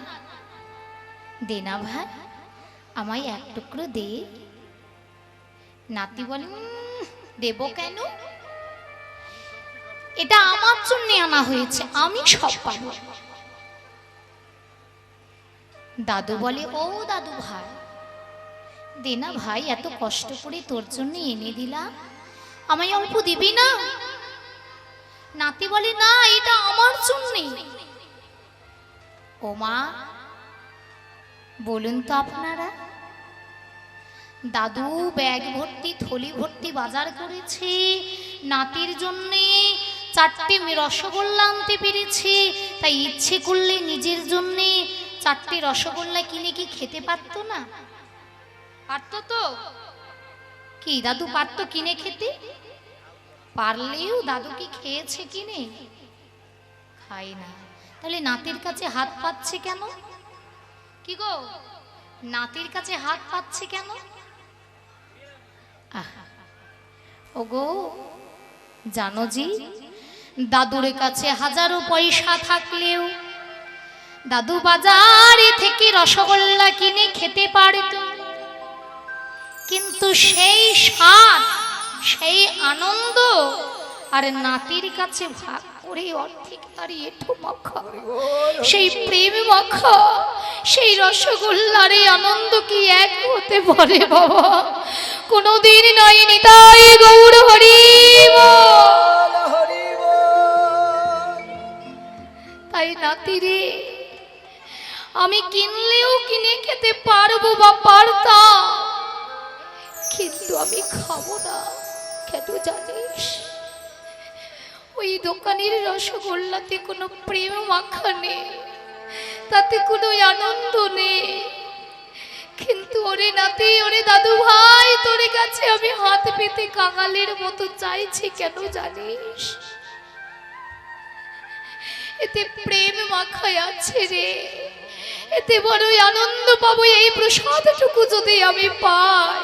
Speaker 1: দে না ভাই, আমায় এক টুকরো দে। নাতি বলে, দেব কেন, এটা আমার জন্য আনা হয়েছে, আমি সব পাবো। দাদু বলে, ও দাদু ভাই, দে না ভাই, এত কষ্ট করে তোর জন্য এনে দিলাম, আমায় অল্প দিবি না? নাতি বলে, না, এটা আমার জন্য। ও মা, বলুন তো আপনারা, দাদু ব্যাগ ভর্তি থলি ভর্তি বাজার করেছে, নাতির জন্য 4টে রসগোল্লা আনতে পেরেছে, তাই ইচ্ছে করলে নিজের জন্য 4টে রসগোল্লা কিনে কি খেতে পারতো না? পারতো তো? কি দাদু পারতো কিনে খেতে? পারলেও দাদু কি খেয়েছে কিনে? খাই না। তাহলে নাতির কাছে হাত পাচ্ছে কেন? কি গো, নাতির কাছে হাত পাচ্ছে কেন? ওগো জানো জি, দাদুর কাছে হাজারো পয়সা থাকলেও দাদু বাজারে থেকে রসগোল্লা কিনে খেতে পারত, কিন্তু সেই স্বাদ, সেই আনন্দ আর নাতির কাছে ভাগ করে অর্ধেক আর এঁঠো মাখা, সেই প্রেম মাখা, সেই রসগোল্লার এই আনন্দ কি এক হতে পারে বাবা? কোনদিন নয়। নিতাই গৌর হরি বল।
Speaker 3: হরি বল।
Speaker 1: তাই নাতি রে, আমি কিনলেও কিনে খেতে পারবো বা পারতাম, কিন্তু আমি খাবো না। কেন জানিস? ওই দোকানের রসগোল্লাতে কোনো প্রেম মাখা নেই, তাতে কোনো আনন্দ নেই। কিন্তু ওরে নাতি, ওরে দাদু ভাই, তোর কাছে আমি হাত পেতে কাঙালের মতো চাইছি, কেন জানিস? এতে প্রেম মাখায় আছে রে, এতে বড়ই আনন্দ পাবো এই প্রসাদটুকু যদি আমি পাই।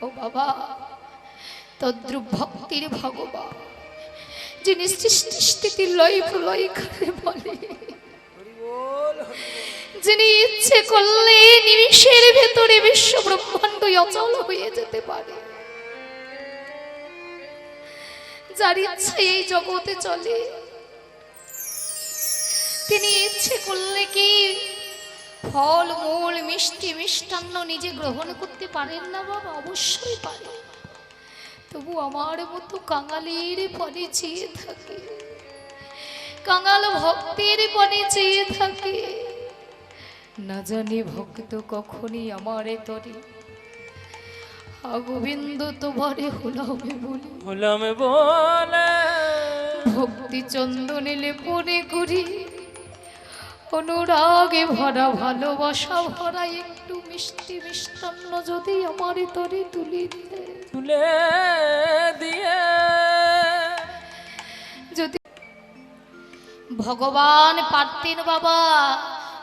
Speaker 1: ও বাবা, তদ্রূপ ভক্তির ভগবান, যিনি সৃষ্টি স্থিতি লয় প্রলয় করে বলে, যিনি ইচ্ছে করলে নিমিষের ভেতরে বিশ্ব ব্রহ্মাণ্ড অচল হয়ে যেতে পারে, যার ইচ্ছে এই জগতে চলে, তিনি ইচ্ছে করলে কি ফল মূল মিষ্টি মিষ্টান্ন নিজে গ্রহণ করতে পারেন না বাবা? অবশ্যই পারে। তবু আমার মতো কাঙালের পরে চেয়ে থাকে, কাঙাল ভক্তের পরে চেয়ে থাকে। না জানি ভক্ত কখনই আমারে তরে, গোবিন্দ তোমারে হলামে বলে,
Speaker 2: হলামে বলে,
Speaker 1: ভক্তি চন্দনে লেপনে করি, অনুরাগে ভরা ভালোবাসা ভরা একটু মিষ্টি মিষ্টান্ন যদি আমারে তরে তুলে দিলে,
Speaker 2: তুলে দিয়ে
Speaker 1: যদি ভগবান পারতেন বাবা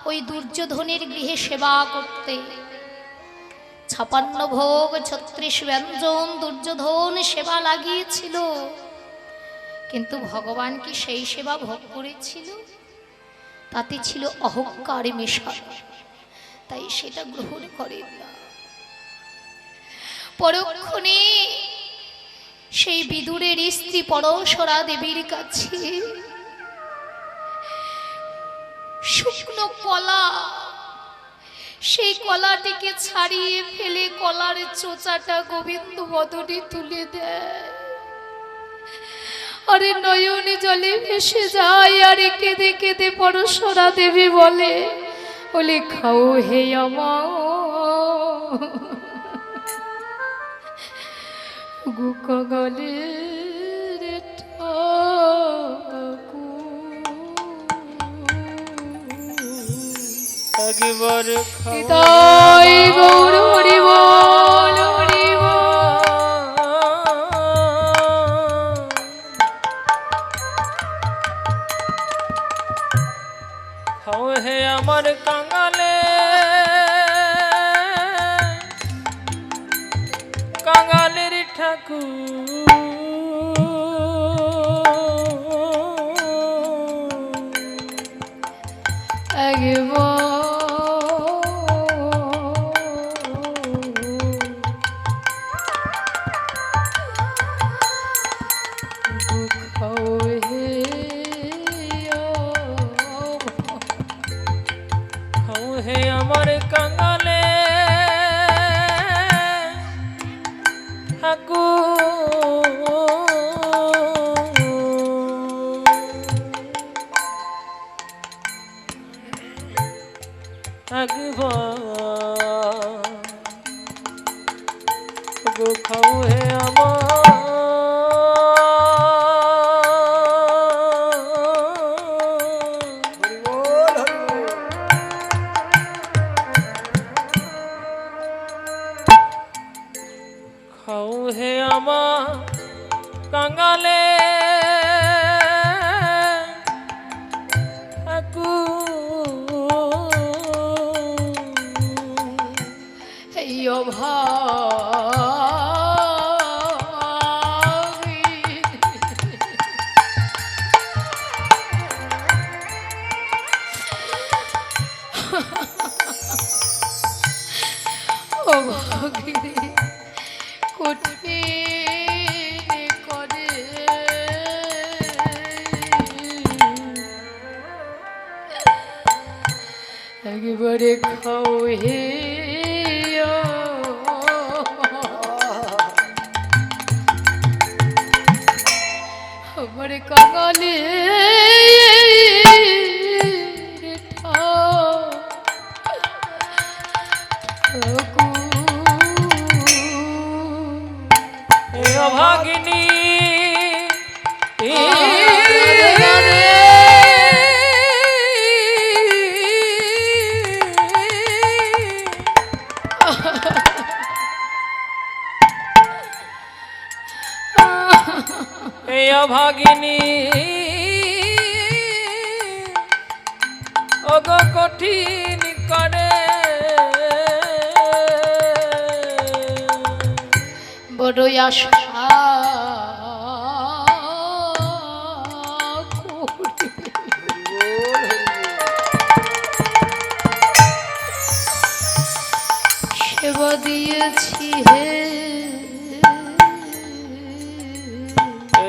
Speaker 1: ওই দুর্যোধনের গৃহে সেবা করতে, 56 ভোগ 36 ব্যঞ্জন দুর্যোধন সেবা লাগিয়েছিল, কিন্তু ভগবান কি সেই সেবা ভোগ করেছিল? তাতে ছিল অহংকার মেশানো, তাই সেটা গ্রহণ করেন না। পরক্ষণে সেই বিদুরের স্ত্রী পরশরা দেবীর কাছে শুকনো কলা, সেই কলাটিকে ছাড়িয়ে ফেলে কলার চোচাটা গোবিন্দ বদনে তুলে দেয়। আরে নয়নে জলে ভেসে যায়, আরে কেঁদে কেঁদে পরশরা দেবী বলে, বলে খাও হে আমার গোকাগলের
Speaker 2: একবার
Speaker 1: তাই গৌর হরি বল, হরি বল।
Speaker 2: খাও হে আমার কাঙালে কাঙালের ঠাকুর খাও হে আমার কাঙালে গো খাও হে খাও হে আমার কাঙালে
Speaker 1: একবারে খাও হে আমার কাঙালে
Speaker 2: অভাগিনী এই অভাগিনী অগ কঠিন করে
Speaker 1: বড়ই আশা সেবা দিয়েছি হে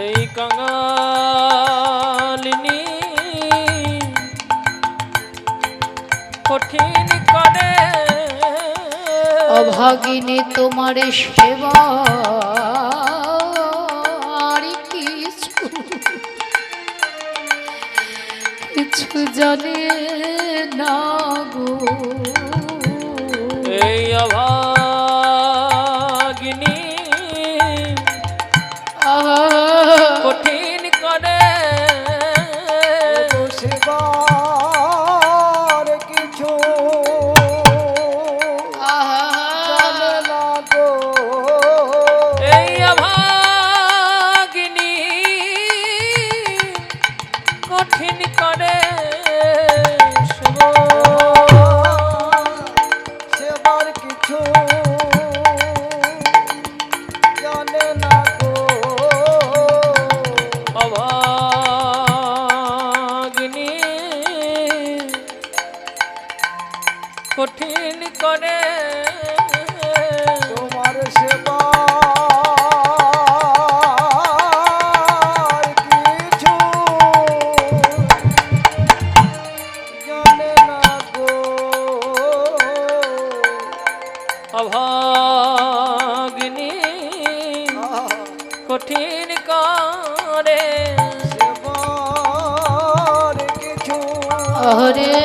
Speaker 2: এই কাঙালিনী কঠিন করে
Speaker 1: অভাগিনী তোমার সেবা আর কিছু কিছু জানে না গো
Speaker 2: এই অভাগিনী কঠিন করে
Speaker 3: সেবার কিছু জানে না গো
Speaker 2: এই অভাগিনী কঠিন করে
Speaker 3: সেবার কিছু জানে না গো
Speaker 2: অভাগিনী কঠিন করে
Speaker 3: তোমার সেবা কিছু জানে না গো
Speaker 2: অভাগিনী কঠিন করে
Speaker 3: সেবার কিছু
Speaker 1: হরে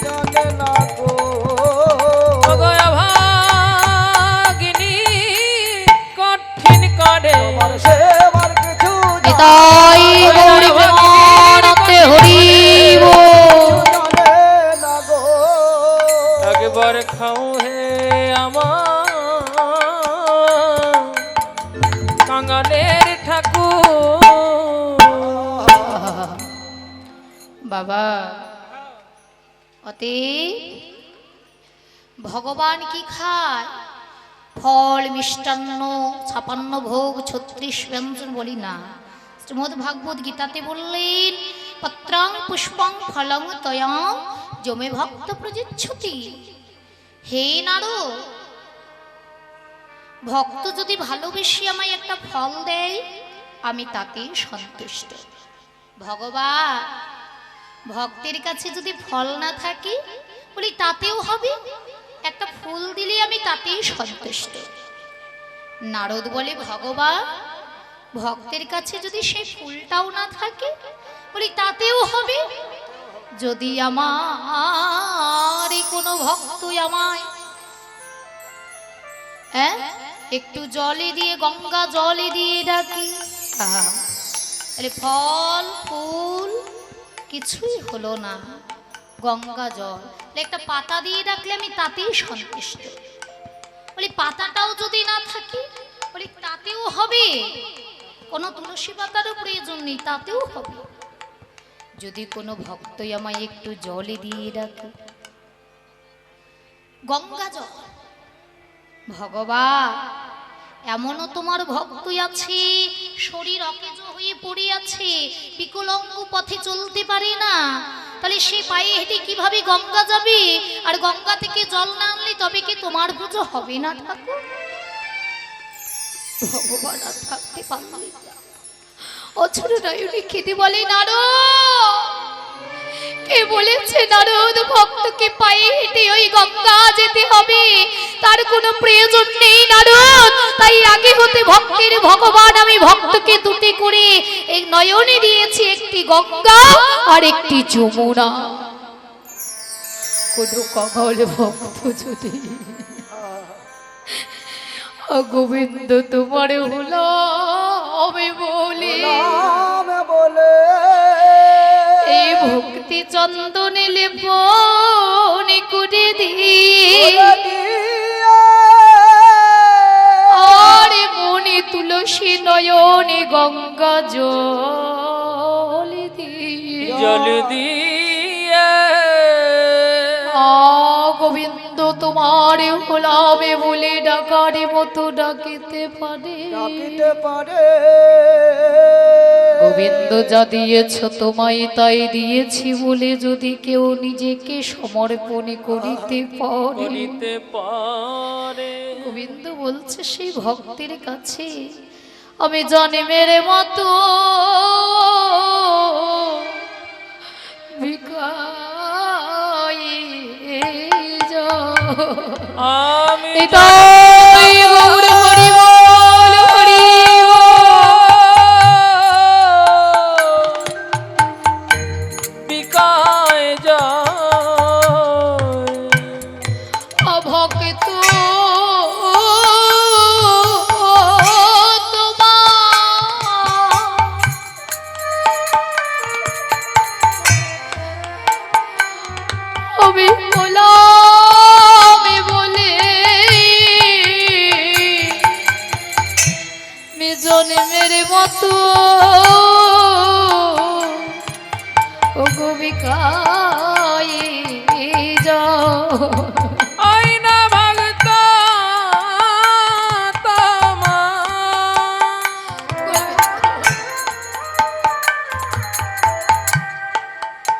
Speaker 3: জানে না গো
Speaker 2: অভাগিনী কঠিন করে
Speaker 3: তোমার সেবার কিছু
Speaker 1: নিতাই গৌর প্রেমানন্দে হরিব
Speaker 3: জানে না গো
Speaker 2: একবার খাও হে আমার কাঙালের ঠাকুর
Speaker 1: বাবা অতএব ভগবান কি খায়? ফল, মিষ্টান্ন, 56 ভোগ, 36 ব্যঞ্জন বলি না। শ্রীমদ্ ভাগবত গীতাতে বললেন পত্রাং পুষ্পং ফলং তয়াং যমে ভক্ত প্রযচ্ছতি। হে নারদ, ভক্ত যদি ভালোবেসে আমায় একটা ফল দেয় আমি তাতেই সন্তুষ্ট। ভগবান ভক্তের কাছে যদি ফল না থাকে বলি তাতেও হবে, একটা ফুল দিলে আমি তাতেই সন্তুষ্ট। নারদ বলে ভগবান ভক্তের কাছে যদি সেই ফুলটাও না থাকে বলি তাতেও হবে, যদি আমার কোনো ভক্ত আমায় একটু জলে দিয়ে গঙ্গা জলে দিয়ে ডাকি, তাহলে ফল ফুল কিছুই হলো না, গঙ্গা জল একটা পাতা দিয়ে ডাকলে আমি তাতেই সন্তুষ্ট। বলি পাতাটাও যদি না থাকে বলি তাতেও হবে, কোনো তুলসী পাতারও প্রয়োজন নেই তাতেও হবে, যদি কোনো ভক্তই আমায় একটু জলে দিয়ে ডাকে গঙ্গা জল। ভগবান এমনও তোমার ভক্তই আছে শরীর অকেজ হয়ে পড়ে আছে, বিকলাঙ্গ পথে চলতে পারে না, তাহলে সে পায়ে হেঁটে কিভাবে গঙ্গা যাবে? আর গঙ্গা থেকে জল না আনলে তবে কি তোমার পুজো হবে না ঠাকুর? ভগবান আর থাকতে পারলে অছুর নয়নে খেতে বলে নারদ, কে বলেছে নারদ ভক্তকে পায়ে হেঁটে ওই গঙ্গা যেতে হবে? তার কোনো প্রয়োজন নেই নারদ, তাই আগে হতে ভক্তের ভগবান আমি ভক্তকে দুটি করে এই নয়নে দিয়েছি, একটি গঙ্গা আর একটি যমুনা। কোন কমল ভক্ত যদি গোবিন্দ তোমার হলো আমি বলি
Speaker 3: বলে
Speaker 1: এই ভক্তি চন্দনে লেপন করে দিয়ে আরে মনে তুলসী নয়নে গঙ্গা জল দিয়ে
Speaker 2: জল দিয়ে
Speaker 1: গোবিন্দ তোমার হলামে বলে ডাকারে মতো ডাকিতে পারে। গোবিন্দ যা দিয়েছ তোমায় তাই দিয়েছি বলে যদি কেউ নিজেকে সমর্পণ করিতে পারে, গোবিন্দ বলছে সেই ভক্তের কাছে আমি জন্মের মতো
Speaker 2: আমি
Speaker 1: তাই গৌর হরি বল হরি
Speaker 2: বিকায় যা
Speaker 1: ভক্ত আমি বলামে বলে জন্মের মতো ও গোবিকায় যাও
Speaker 2: আইনা ভক্ত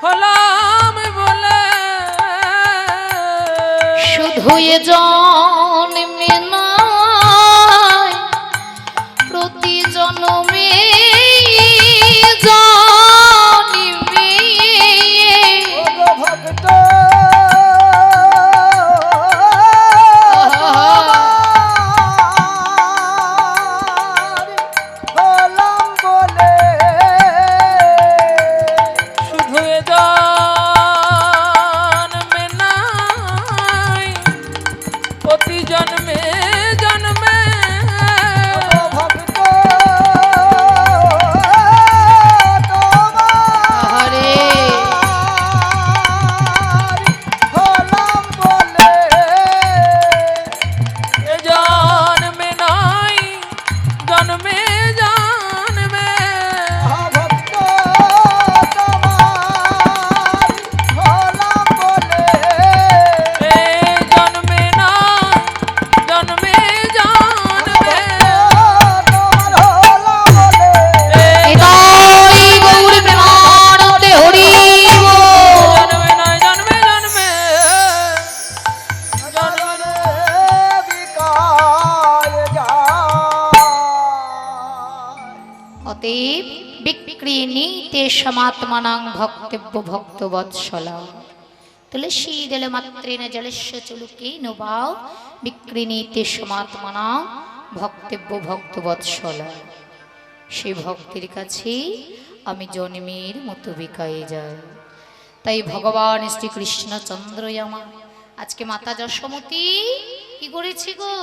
Speaker 2: হলাম বলে
Speaker 1: শুধু এ জন্মে নয় প্রতি জন্মে জন্মে
Speaker 3: ভক্ত হলাম বলে
Speaker 2: শুধু এ জন্মে নাই প্রতি
Speaker 1: সমাত্মানাং ভক্তব্য ভক্তবৎসলা তুলসী দল মাত্রেণ জলস্য চলুকেন বাও বিক্রিণীতে সমাত্মানাং ভক্তব্য ভক্তবৎসলা। সেই ভক্তের কাছে আমি জন্মের মতো বিকায়ে যাই। তাই ভগবান শ্রীকৃষ্ণচন্দ্র আমার আজকে মাতা যশোমতী কি করেছি গো,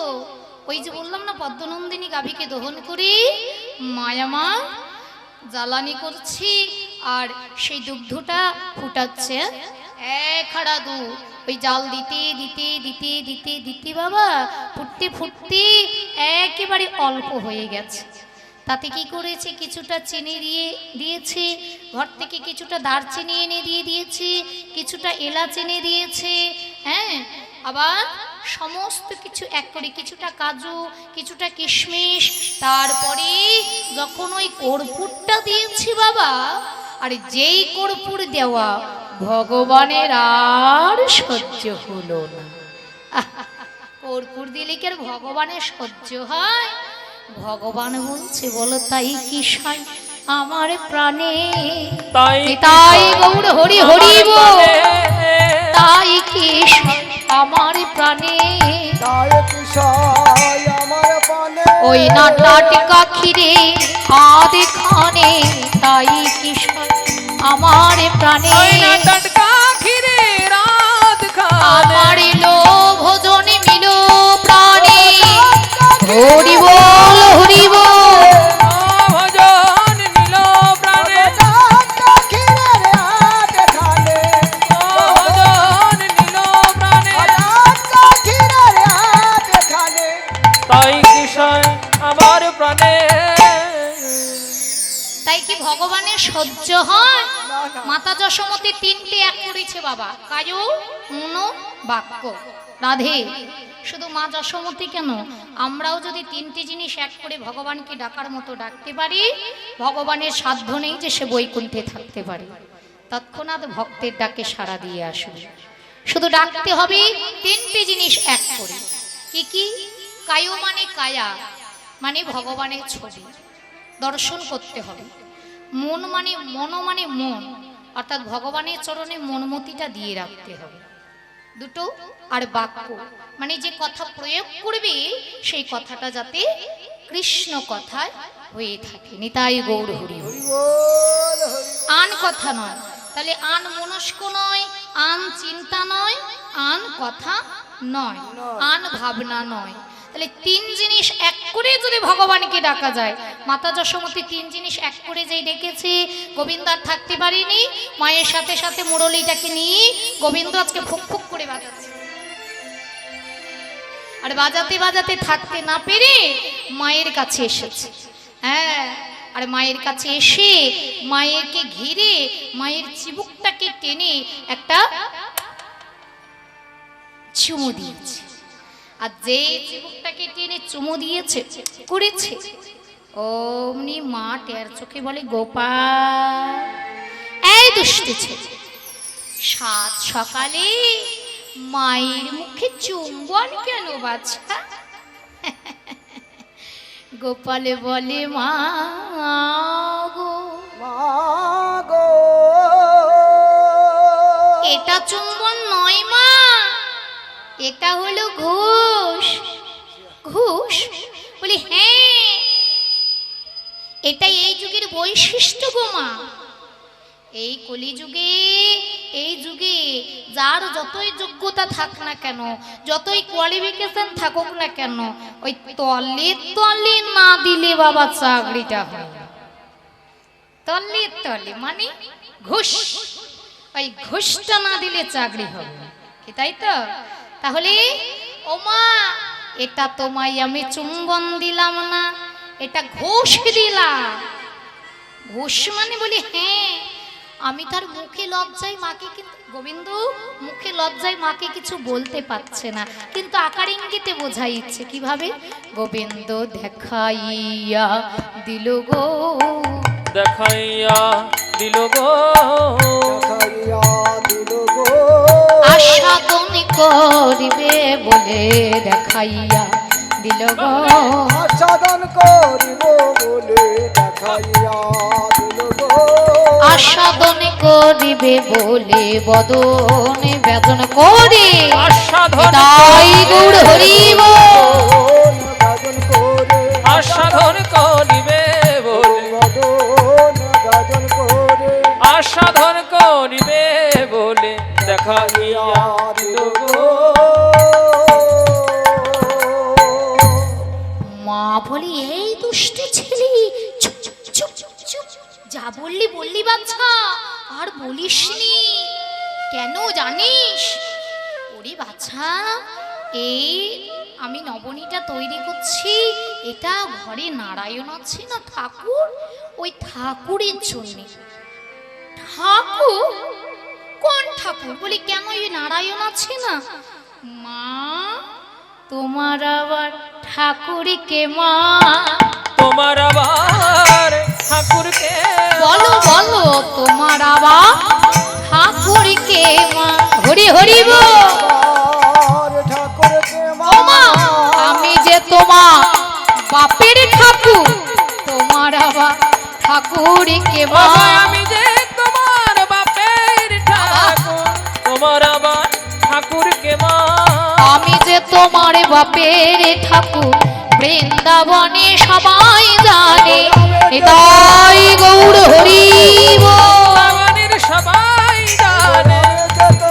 Speaker 1: ওই যে বললাম না পদ্মনন্দিনী গাভীকে দহন করে মায়ামা জ্বালানি করছি আর সেই দুগ্ধটা ফুটাচ্ছে এক হাড়া দুধ, ওই জাল দিতে দিতে দিতে দিতে দিতে বাবা ফুটতে ফুটতে একেবারে অল্প হয়ে গেছে। তাতে কি করেছে, কিছুটা চিনি দিয়েছে, ঘর থেকে কিছুটা দারচিনি এনে দিয়েছে, কিছুটা এলাচ এনে দিয়েছে, হ্যাঁ, আবার সমস্ত কিছু এক করে, কিছুটা কাজু, কিছুটা কিশমিশ, তারপরে যখন ওই কর্পূরটা দিয়েছি বাবা, আর যেই কর্পূর দেওয়া ভগবানের আর সহ্য হলো না। কর্পূর দিলে কি আর ভগবানের সহ্য হয়? ভগবান বলছে বলো তাই কি সাই আমার প্রাণে, তাই গৌর হরি হরি বল, তাই কি সাই আমার প্রাণে,
Speaker 3: তাই কি সাই আমার প্রাণে,
Speaker 1: ওই নাটাটিকা খিরে আদে খানে, তাই কি সাই আমার প্রাণে, আমার লোভ জনে মিল প্রাণে, হরি বল হরি বল,
Speaker 2: আমার প্রাণে।
Speaker 1: তাই কি ভগবানের সহ্য হয়? মাতা যশোমতী তিনটে এক করেছে বাবা, কায়ু মন বাক্য রাধে। শুধু মা যশোমতী কেন, আমরাও যদি তিনটি জিনিস এক করে ভগবানকে ডাকার মতো ডাকতে পারি, ভগবানের সাধ্য নেই যে সে বৈকুণ্ঠে থাকতে পারে, তৎক্ষণাৎ ভক্তের ডাকে সাড়া দিয়ে আসবে। শুধু ডাকতে হবে তিনটি জিনিস এক করে। কি কি? কায়ু মানে কায়া, মানে ভগবানের ছবি দর্শন করতে হবে। মন মানে মানে মন, অর্থাৎ ভগবানের চরণে মনমতিটা দিয়ে রাখতে হবে দুটো। আর বাক্য মানে যে কথা প্রয়োগ করবে সেই কথাটা যাতে কৃষ্ণ কথায় হয়ে থাকে। নিতাই গৌর হরি হরি। আন কথা নয়, তাহলে আন মনস্ক নয়, আন চিন্তা নয়, আন কথা নয়, আন ভাবনা নয়। তাহলে তিন জিনিস এক করে যদি ভগবানকে ডাকা যায়, মাতা যশোমতী তিন জিনিস এক করে যেই ডেকেছে, গোবিন্দ আর থাকতে পারিনি, মায়ের সাথে সাথে মুরলীটাকে নিয়ে গোবিন্দ আজকে ফুক ফুক করে বাজাচ্ছে, আর বাজাতে বাজাতে থাকতে না পেরে মায়ের কাছে এসেছে। হ্যাঁ, আর মায়ের কাছে এসে মায়েরকে ঘিরে মায়ের চিবুকটাকে টেনে একটা চুমু দিয়েছে। আর যে চিবুকটাকে টেনে চুমু দিয়েছে করেছে, অমনি মা টের চোখে বলে, গোপাল এই দুষ্টু ছেলে, সাত সকালে মায়ের মুখে চুম্বন কেন বাছা? গোপালে বলে, মা গো, এটা চুম্বন নয় মা, এটা হলো ঘুষ। ঘুষ? বলি হ্যাঁ, এটা এই যুগের বৈশিষ্ট্য গো মা। এই কলিযুগে, এই যুগে যার যতই যোগ্যতা থাক না কেন, যতই কোয়ালিফিকেশন থাকুক না কেন, ওই তলে তলে না দিলে বাবা চাকরিটা হয় না। তলে তলে মানে ঘুষ, ওই ঘুষটা না দিলে চাকরি হবে না, কি তাই তো? তাহলে ও মা, এটা তোমায় আমি চুম্বন দিলাম না, এটা ঘুষ দিলাম। ঘুষ মানে বলি হ্যাঁ, আমি তার মুখে লজ্জায় মাকে, কিন্তু গোবিন্দ মুখে লজ্জায় মাকে কিছু বলতে পারছে না, কিন্তু আকার ইঙ্গিতে বোঝাই ইচ্ছে। কিভাবে? গোবিন্দ দেখাইয়া দিল গো,
Speaker 2: দেখাইয়া দিল গো,
Speaker 3: দেখাইয়া দিল গো,
Speaker 1: আস্বাদন করিবে বলে দেখাইয়া দিল গো,
Speaker 3: আস্বাদন করিব বলে দেখাইয়া দিল গো,
Speaker 1: আস্বাদন করিবে বলে বদন বেদন করে
Speaker 2: আস্বাদন
Speaker 1: তাই গৌড় হরিব
Speaker 3: গাজন করে
Speaker 2: আস্বাদন করিবে বলে
Speaker 3: গাজন করে
Speaker 2: আস্বাদন করিবে বলে দেখা গিয়া দিল গো।
Speaker 1: মা বলি এই দুষ্টু ছেলে চুপ চুপ চুপ চুপ যা বললি বললি বাচ্চা আর বলিসনি কেন জানিস ওরে বাচ্চা এই আমি নবনীটা তৈরি করছি এটা ঘরে নারায়ণ আছে না ঠাকুর ওই ঠাকুরের জন্য ঠাকুর কোন ঠাকুর বলি কেন ওই নারায়ণ আছে না মা তোমার আবার ঠাকুরকে মা
Speaker 2: তোমার আবার ঠাকুরকে
Speaker 1: বলো বলো তোমার আবার ঠাকুরকে মা হরি হরি বল
Speaker 3: ঠাকুরকে
Speaker 1: ও মা আমি যে তোমার বাপের ঠাকুর তোমার আবার ঠাকুরকে মা
Speaker 2: বাবা আমি যে তোমার বাপের ঠাকুর তোমার আবার ঠাকুরকে মা
Speaker 1: আমি যে তোমার বাপের ঠাকুর বৃন্দাবনে সবাই জানে তাই গৌড় হরিব
Speaker 2: বাগানের সবাই জানে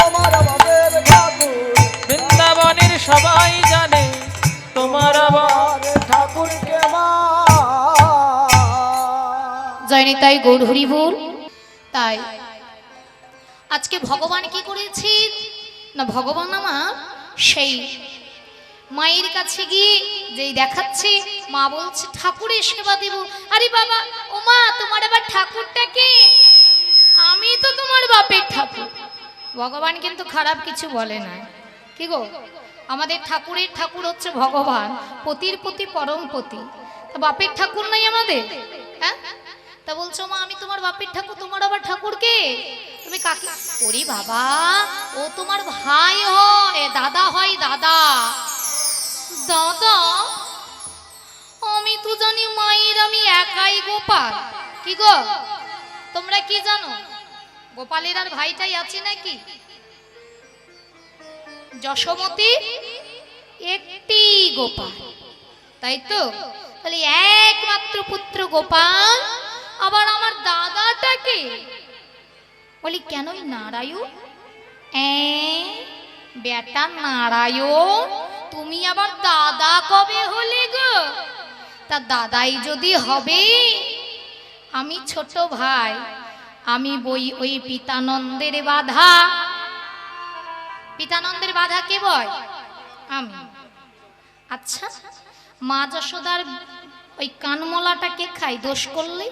Speaker 3: তোমার বাপের ঠাকুর
Speaker 2: বৃন্দাবনের সবাই জানে তোমার আবার
Speaker 3: ঠাকুরকে মা
Speaker 1: জানি তাই গৌড় হরিব তাই আজকে ভগবান কি করেছে না ভগবান আমার সেই মায়ের কাছে গিয়ে যেই দেখাচ্ছে মা বলছে ঠাকুরের সেবা দেব আরে বাবা ও মা তোমার আবার ঠাকুরটাকে আমি তো তোমার বাপের ঠাকুর ভগবান কিন্তু খারাপ কিছু বলে না কি গো আমাদের ঠাকুরের ঠাকুর হচ্ছে ভগবান পতির পতি পরম পতি তা বাপের ঠাকুর নাই আমাদের হ্যাঁ তা বলছো মা আমি তোমার বাপের ঠাকুর তোমার আবার ঠাকুরকে তুমি কাকে ওরে বাবা ও তোমার ভাই হয় দাদা হয় দাদা দাদা আমি তো জানি মায়ের আমি একাই গোপাল কি গো তোমরা কি জানো গোপালের আর ভাইটাই আছে নাকি যশোমতী একটি গোপাল তাই তো তাহলে একমাত্র পুত্র গোপাল আবার আমার দাদাটাকে বলি কেন নারায়ণ বেটা নারায়ণ তুমি আবার দাদা কবে হলে গো তা দাদাই যদি হবে আমি ছোট ভাই আমি বই ওই পিতানন্দের বাধা পিতানন্দের বাধা কে বয় আমি আচ্ছা মা যশোদার ওই কানমলাটাকে খাই দোষ করলে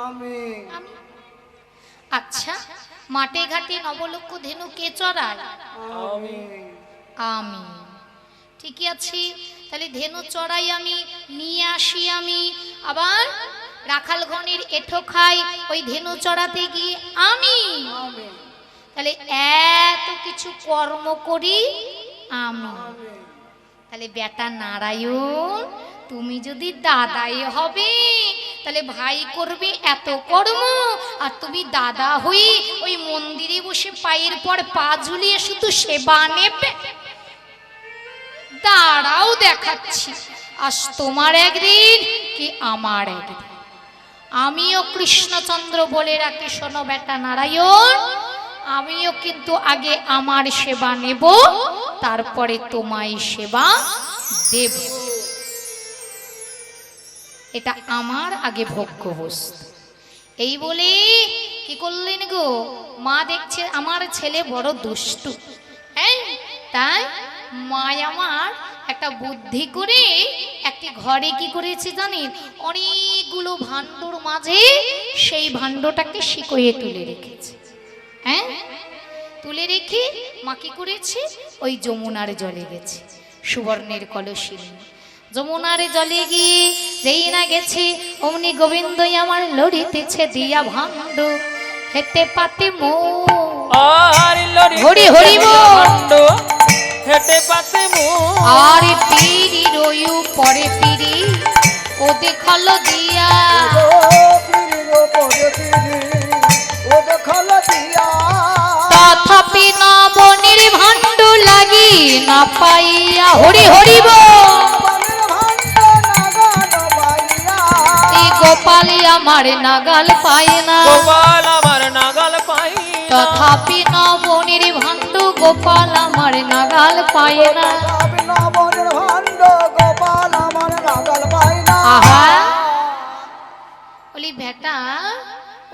Speaker 3: আমি
Speaker 1: আচ্ছা মাঠে ঘাটে নবলক্ষ ধেনু কে চড়ায়
Speaker 3: আমি
Speaker 1: আমি ঠিকই আছি তাহলে ধেনু চড়াই আমি নিয়ে আসি আমি আবার রাখালগণের এঠো খাই ওই ধেনু চড়াতে গিয়ে আমি তাহলে এত কিছু কর্ম করি আমি তাহলে বেটা নারায়ণ তুমি যদি দাদাই হবে তাহলে ভাই করবে এত কর্ম আর তুমি দাদা হই ওই মন্দিরে বসে পায়ের পর পা ঝুলিয়ে শুধু সেবা নেবে দাঁড়াও দেখাচ্ছি আজ তোমার একদিন কি আমার একদিন আমিও কৃষ্ণচন্দ্র বলে রাখি শোনো বেটা নারায়ণ আমিও কিন্তু আগে আমার সেবা নেব তারপরে তোমায় সেবা দেব এটা আমার আগে ভোগ্য বস্তু এই বলে কি করলেন গো মা দেখছে আমার ছেলে বড় দুষ্টু হ্যাঁ তাই মা আমার একটা বুদ্ধি করে একটি ঘরে কি করেছে জানেন অনেকগুলো ভাণ্ডর মাঝে সেই ভাণ্ডটাকে শিকয়ে তুলে রেখেছে হ্যাঁ তুলে রেখে মা কি করেছে ওই যমুনার জলে গেছে সুবর্ণের কলসী যমুনার জলে গিয়ে যেই না গেছে অমনি গোবিন্দ আমার লড়িতেছে দিয়া ভাণ্ড হেতে পাতে মো
Speaker 2: আর লড়ি
Speaker 1: হরি হরি
Speaker 2: ভাণ্ড হেতে পাতে মো
Speaker 1: আর পিড়ি রয়ু পরে পিড়ি ও দেখালো দিয়া
Speaker 3: ও দেখল দিয়া
Speaker 1: তথাপি নবনীর ভাণ্ড লাগি না পাইয়া হরি হরিব
Speaker 3: বনের ভাণ্ড নাগান পাইয়া
Speaker 1: এই গোপালি আমার নাগাল পায় না
Speaker 2: গোপাল আমার নাগাল পাই না।
Speaker 1: তথাপি নবনীর ভাণ্ড গোপাল আমার নাগাল পায় না
Speaker 3: তথাপি নবনের ভাণ্ড গোপাল আমার নাগাল পাই না
Speaker 1: আহা বলি বেটা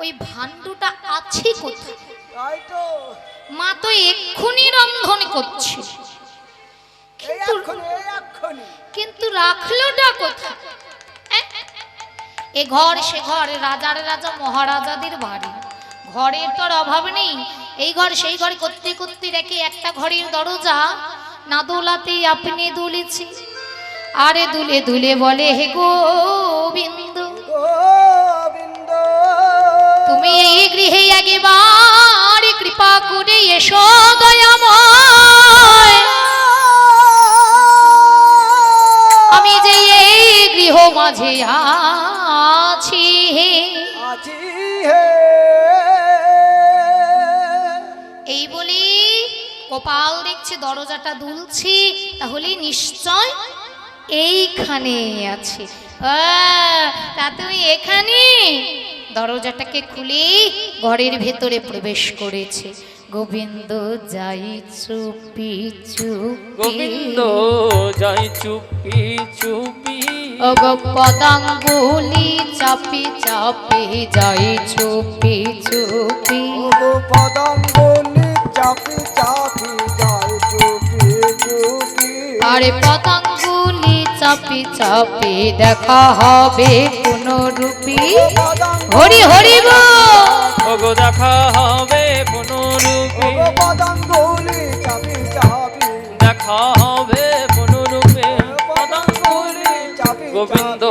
Speaker 1: ওই ভাণ্ডটা আছে কোথায়
Speaker 3: তাই তো
Speaker 1: মা তো এক্ষুনি রন্ধন করছে
Speaker 3: এই এক্ষুনি
Speaker 1: কিন্তু রাখলোটা কোথায় এ ঘর সে ঘর রাজার রাজা মহারাজাদের বাড়ি ঘরের তো আর অভাব নেই এই ঘর সেই ঘর করতে করতে দেখে একটা ঘরের দরজা না দোলাতেই আপনি দুলেছি আরে দুলে দুলে বলে হে গোবিন্দ
Speaker 3: গোবিন্দ
Speaker 1: তুমি এই গৃহে একবার কৃপা করে এসো দয়াময় আমি যে এই গৃহ মাঝে আছি হে
Speaker 3: আছি হে
Speaker 1: এই বলি গোপাল দেখছে দরজাটা দুলছি তাহলে নিশ্চয় এইখানে আছে তা তুমি এখানে দরজাটাকে খুলে ঘরের ভেতরে প্রবেশ করেছে গোবিন্দ যাই চুপি চুপি
Speaker 2: গোবিন্দ যাই চুপি চুপি
Speaker 1: পদাঙ্গুলি চাপি চাপি যাই চুপি চুপি
Speaker 3: ও পদাঙ্গুলি চাপি চাপি যায় চুপি চুপি
Speaker 1: আরে পদাঙ্গুলি চাপি চাপি দেখা হবে কোন রূপী হরি হরি
Speaker 2: ওগো দেখা হবে পুনরূপে
Speaker 3: ও পদাঙ্গুলি চাপি চাপি
Speaker 2: দেখা হবে পুনরূপে
Speaker 3: পদাঙ্গুলি চাপি
Speaker 2: গোবিন্দ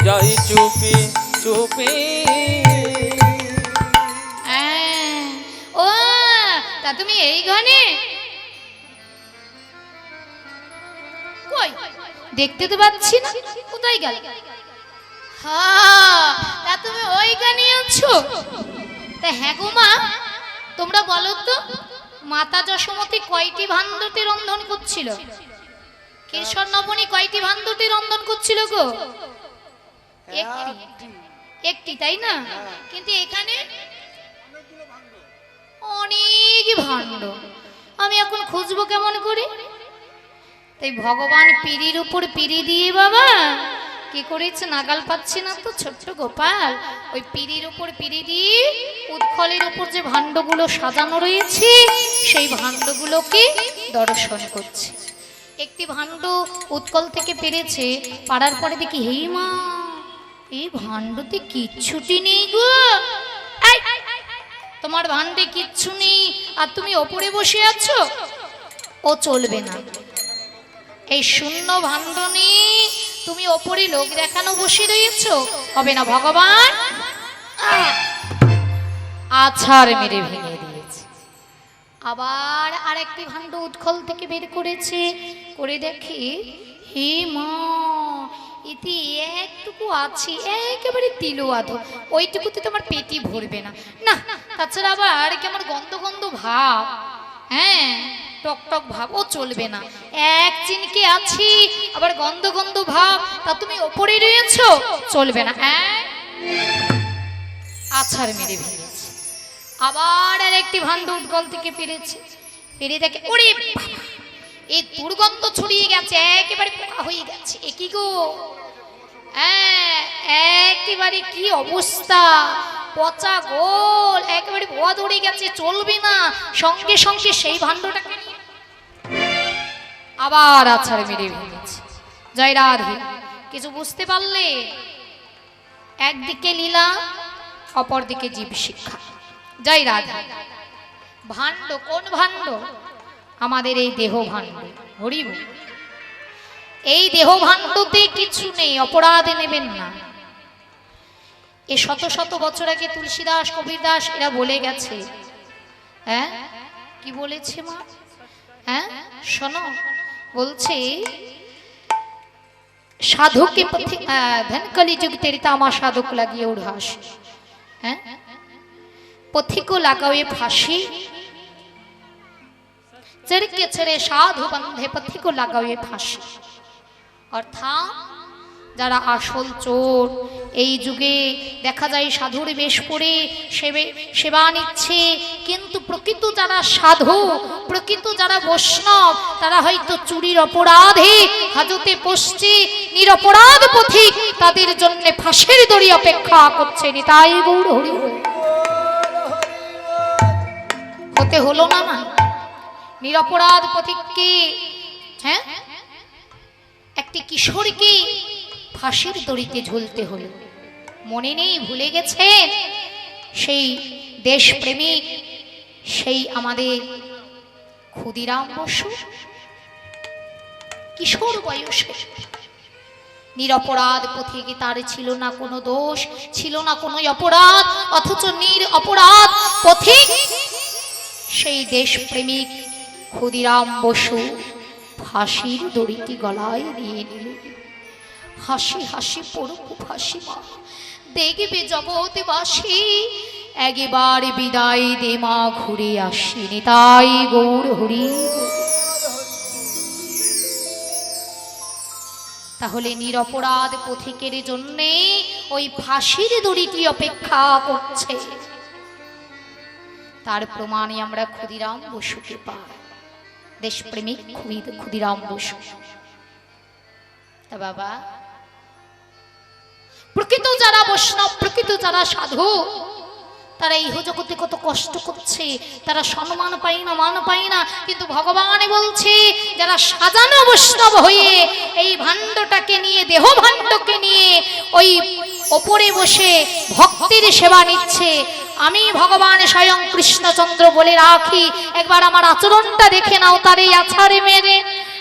Speaker 2: যাই চুপি চুপি
Speaker 1: ও তা তুমি এই ঘনে কই দেখতে তো পাচ্ছি না কোথায় গেল হ্যাঁ তা তুমি ওইখানে আছো তা হ্যাঁ গো মা তোমরা বলো তো মাতা যশোমতী কয়টি ভাণ্ডটি রন্ধন করছিল কেশর নবনী কয়টি ভাণ্ডটি রন্ধন করছিল গো একটি একটি তাই না কিন্তু এখানে অনেক ভাণ্ড আমি এখন খুঁজবো কেমন করে তাই ভগবান পিড়ির উপর পিড়ি দিয়ে বাবা কি করেছে নাগাল পাচ্ছি না তো ছোট্ট গোপাল ওই পিড়ির উপর পিড়ি দিয়ে উৎকলের উপর যে ভাণ্ডগুলো সাজানো রয়েছে সেই ভাণ্ডগুলোকে দর্শন করছে একটি ভাণ্ড উৎকল থেকে পেরেছে পাড়ার পরে দেখি হে মা এই ভাণ্ডতে কিচ্ছুটি নেই গো তোমার ভাণ্ডে কিচ্ছু নেই আর তুমি ওপরে বসে আছো ও চলবে না এই শূন্য ভাণ্ড নেই তুমি ওপরে লোক দেখানো বসে রয়েছো হবে না ভগবান আছাড় মেরে ভেঙে দিয়েছে আবার আরেকটি ভাণ্ড উৎকল থেকে বের করেছে করে দেখে হে মা ইতি একটুকু আছে একেবারে তিলো আধো ওইটুকুতে তোমার পেটি ভরবে না না তাছাড়া আবার কেমন গন্ধ গন্ধ ভাব হ্যাঁ টক টক ভাব ও চলবে না এক চিনকে আছি আবার গন্ধ গন্ধ ভাব তা তুমি ওপরে রয়েছো চলবে না আছাড় মেরে ভেঙেছে আবার আর একটি ভাণ্ড উৎকল থেকে পেরেছে পেরে দেখে ওরে এই দুর্গন্ধ ছড়িয়ে গেছে একেবারে পোকা হয়ে গেছে এ কি গো একেবারে কি অবস্থা পচা গোল একেবারে ভুয়া ধরে গেছে চলবে না সঙ্গে সঙ্গে সেই ভাণ্ডটাকে আবার আছাড় মেরে ভেঙেছে জয় রাধে কিছু বুঝতে পারলে একদিকে লীলা অপরদিকে জীব শিক্ষা জয় রাধে ভাণ্ড কোন ভাণ্ড আমাদের এই দেহ ভাণ্ড হরি বল এই দেহ ভাণ্ডতে কিছু নেই অপরাধ নেবেন না এ শত শত বছর আগে তুলসীদাস কবির দাস এরা বলে গেছে হ্যাঁ কি বলেছে মা হ্যাঁ শোনো বলছে সাধককে পথে ধন কলিযুগ তেরি তামা সাধক লাগিয়ে উড়াস হ্যাঁ পথিক লাগাওয়ে ফাঁসি, চড়কে ছেড়ে সাধু বন্ধে পথিক লাগাওয়ে ফাঁসি। অর্থাৎ যারা আসল চোর, এই যুগে দেখা যায় সাধুর বেশ পরে সেবা নিচ্ছে, কিন্তু প্রকৃত যারা সাধু, প্রকৃত যারা বৈষ্ণব, তারা হয়তো চুরির অপরাধে হাজতে পড়ছে, নিরপরাধ পথিক তাদের জন্য ফাঁসির দড়ি অপেক্ষা করছে। নিতাই গৌর হরি বল। হতে হলো না না নিরপরাধ পথিককে, হ্যাঁ, একটি কিশোরকে ফাঁসির দড়িতে ঝুলতে হলো। মনে নেই, ভুলে গেছেন সেই দেশপ্রেমিক, সেই আমাদের ক্ষুদিরাম বসু, কিশোর বয়সে নিরপরাধ পথিকে, তার ছিল না কোনো দোষ, ছিল না কোনো অপরাধ, অথচ নিরপরাধ পথিক সেই দেশপ্রেমিক ক্ষুদিরাম বসু ফাঁসির দড়িটি গলায় দিয়ে নিল। হাসি হাসি পড়ুক ফাঁসি মা, দেখবে জগৎবাসী, একবার বিদায় দে মা, ঘুরে আসি। নিতাই গৌর হরি। তাহলে নিরপরাধ পথিকের জন্যে ওই ফাঁসির দড়িটি অপেক্ষা করছে। তার প্রমাণে আমরা ক্ষুদিরাম বসুকে পাই, দেশপ্রেমিক ক্ষুদিরাম বসু। তা বাবা, প্রকৃত যারা বৈষ্ণব, প্রকৃত যারা সাধু, তারা এই জগতে কত কষ্ট করছে, তারা সম্মান পায় না, মান পায় না, কিন্তু ভগবান বলছে যারা সাজানো বৈষ্ণব হয়ে এই ভাণ্ডটাকে নিয়ে, দেহ ভাণ্ডকে নিয়ে ওই ওপরে বসে ভক্তির সেবা নিচ্ছে, আমি ভগবান স্বয়ং কৃষ্ণচন্দ্র বলে রাখি, একবার আমার আচরণটা দেখে নাও, তার এই আছাড়ে মেরে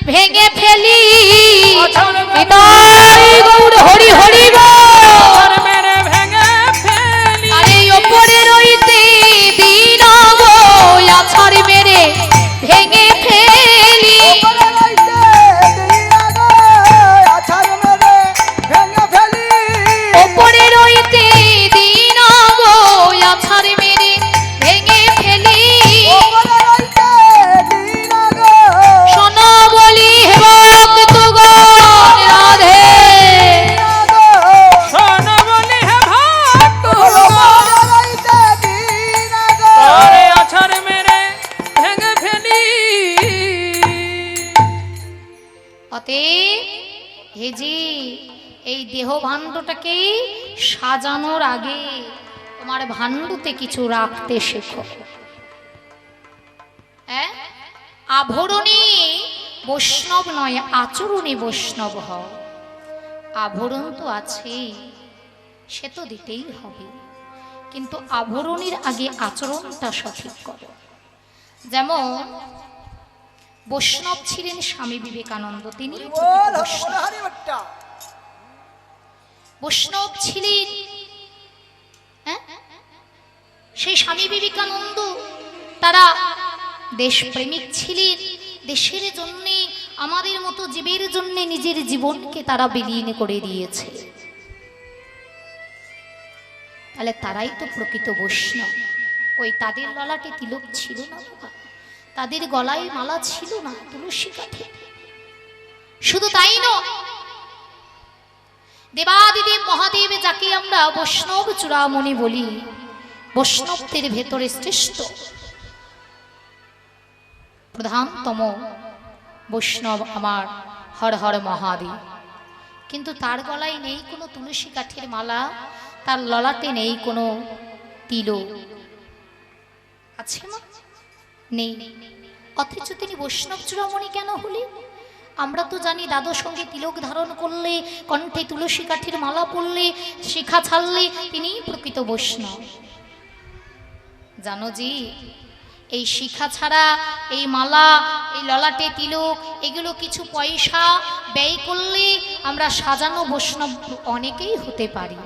Speaker 1: ভেঙে ফেলি। গৌর হরি হরি বল। আরে ওপরে রইতে দিন গো, আছাড় মেরে ভেঙে ফেলি। ওপরে রইতে দিন গো, আছাড় মেরে ভেঙে ফেলি। শোনো বলি হে ভক্তগণ, রাধে
Speaker 2: শোনো বলি হে ভক্তগণ, আরে আছাড় মেরে ভেঙে ফেলি।
Speaker 1: অতএব হে জি, এই দেহ ভাণ্ডটাকে সাজানোর আগে তোমার ভাণ্ডতে কিছু রাখতে শেখো। আভরণে বৈষ্ণব নয়, আচরণে বৈষ্ণব হও। আভরণ তো আছেই, সে তো দিতেই হবে, কিন্তু আভরণের আগে আচরণটা সঠিক করো। যেমন বৈষ্ণব ছিলেন স্বামী বিবেকানন্দ, তিনি বৈষ্ণব ছিলেন। সেই স্বামী বিবেকানন্দ তারা দেশপ্রেমিক ছিলেন, দেশের জন্য, আমাদের মতো জীবের জন্য নিজের জীবনকে তারা বিলীন করে দিয়েছে। তাহলে তারাই তো প্রকৃত বৈষ্ণব। ওই তাদের ললাটে তিলক ছিল না বাবা, তাদের গলায় মালা ছিল না তুলসী কাঠে। শুধু তাই নয়, দেবাদিদেব মহাদেব যাকে আমরা বৈষ্ণব চূড়ামণি বলি, বৈষ্ণবদের ভেতরে শ্রেষ্ঠ প্রধানতম বৈষ্ণব আমার হর হর মহাদেব, কিন্তু তার গলায় নেই কোনো তুলসী কাঠের মালা, তার ললাটে নেই কোনো তিলক। আছে না? নেই। অথচ তিনি বৈষ্ণব চূড়ামণি কেন হলেন? আমরা তো জানি দ্বাদশ সঙ্গে তিলক ধারণ করলে, কণ্ঠে তুলসী কাঠের মালা পরলে, শিখা ছাড়লে তিনি প্রকৃত বৈষ্ণব। জানো জি, এই শিখা ছাড়া, এই মালা, এই ললাটে তিলক, এগুলো কিছু পয়সা ব্যয় করলে আমরা সাজানো বৈষ্ণব অনেকেই হতে পারি।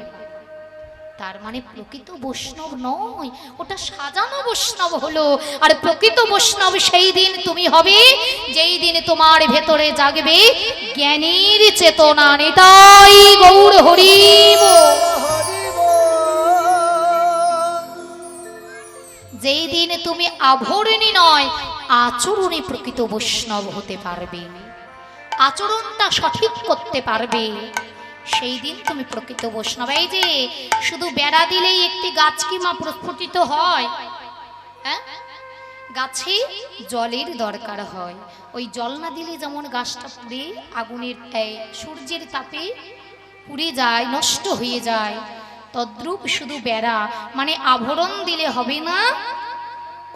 Speaker 1: তার মানে প্রকৃত বৈষ্ণব নয়, ওটা সাজানো বৈষ্ণব হলো। আর প্রকৃত বৈষ্ণব সেই দিন তুমি হবে যেই দিন তোমার ভেতরে জাগবে জ্ঞানীর চেতনা। নিতাই গৌর হরি বল। যেই দিন তুমি আভরণী নয় আচরণে প্রকৃত বৈষ্ণব হতে পারবে, আচরণটা সঠিক করতে পারবে, সেই দিন তুমি প্রকৃত বৈষ্ণব। এই যে শুধু বেড়া দিলেই একটি গাছ কি মা প্রস্ফুটিত হয়? হ্যাঁ, গাছে জলের দরকার হয়। ওই জল না দিলে যেমন গাছটা পুড়ে আগুনের সূর্যের তাপে পুড়ে যায়, নষ্ট হয়ে যায়, তদ্রূপ শুধু বেড়া মানে আভরণ দিলে হবে না,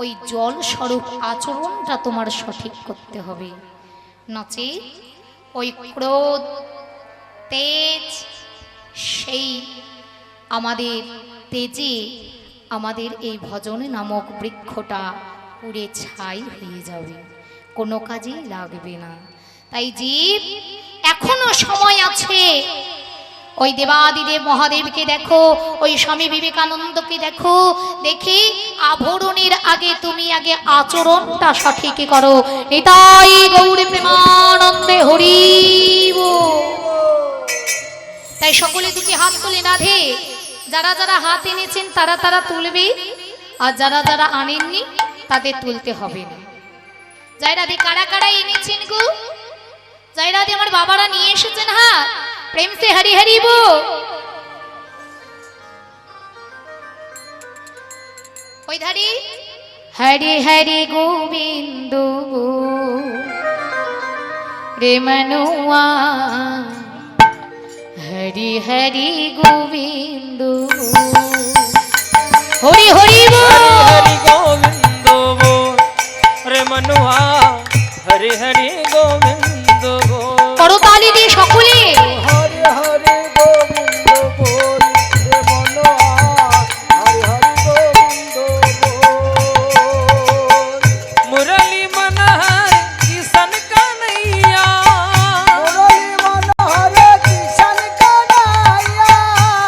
Speaker 1: ওই জল স্বরূপ আচরণটা তোমার সঠিক করতে হবে। নচেত ওই ক্রোধ তেজ, সেই আমাদের তেজে আমাদের এই ভজন নামক বৃক্ষটা পুড়ে ছাই হয়ে যাবে, কোনো কাজেই লাগবে না। তাই জীব এখনো সময় আছে। ওই দেবাদিদেব মহাদেবকে দেখো, ওই স্বামী বিবেকানন্দকে দেখো, দেখি আভরণের আগে তুমি আগে আচরণটা সঠিক করো। নিতাই গৌর প্রেমানন্দে হরি বল। তাই সকলে দুটি হাত তুলে রাধে, যারা যারা হাত এনেছেন তারা তারা তুলবে, আর যারা যারা আনেননি তাদের তুলতে হবে না। জয় রাধে। কারা কারা এনেছেন গো? জয় রাধে। আমার বাবারা নিয়ে এসেছেন হাত, প্রেম সে হরি হরি বল। ওই ধারি হরি হরি গোবিন্দ রে মনুয়া, হরি হরি গোবিন্দ হরি হরি বল।
Speaker 2: হরি গোবিন্দ বল রে মনুয়া, হরি হরি গোবিন্দ বল।
Speaker 1: করতালি দিয়ে সকলে
Speaker 3: হরে হরে গোবিন্দ বল রে মনোয়া, হরে হরে গোবিন্দ বল।
Speaker 2: मुरली मनहर किशन कन्हैया,
Speaker 3: মুরলী মনোহরে কিষান কানাইয়া,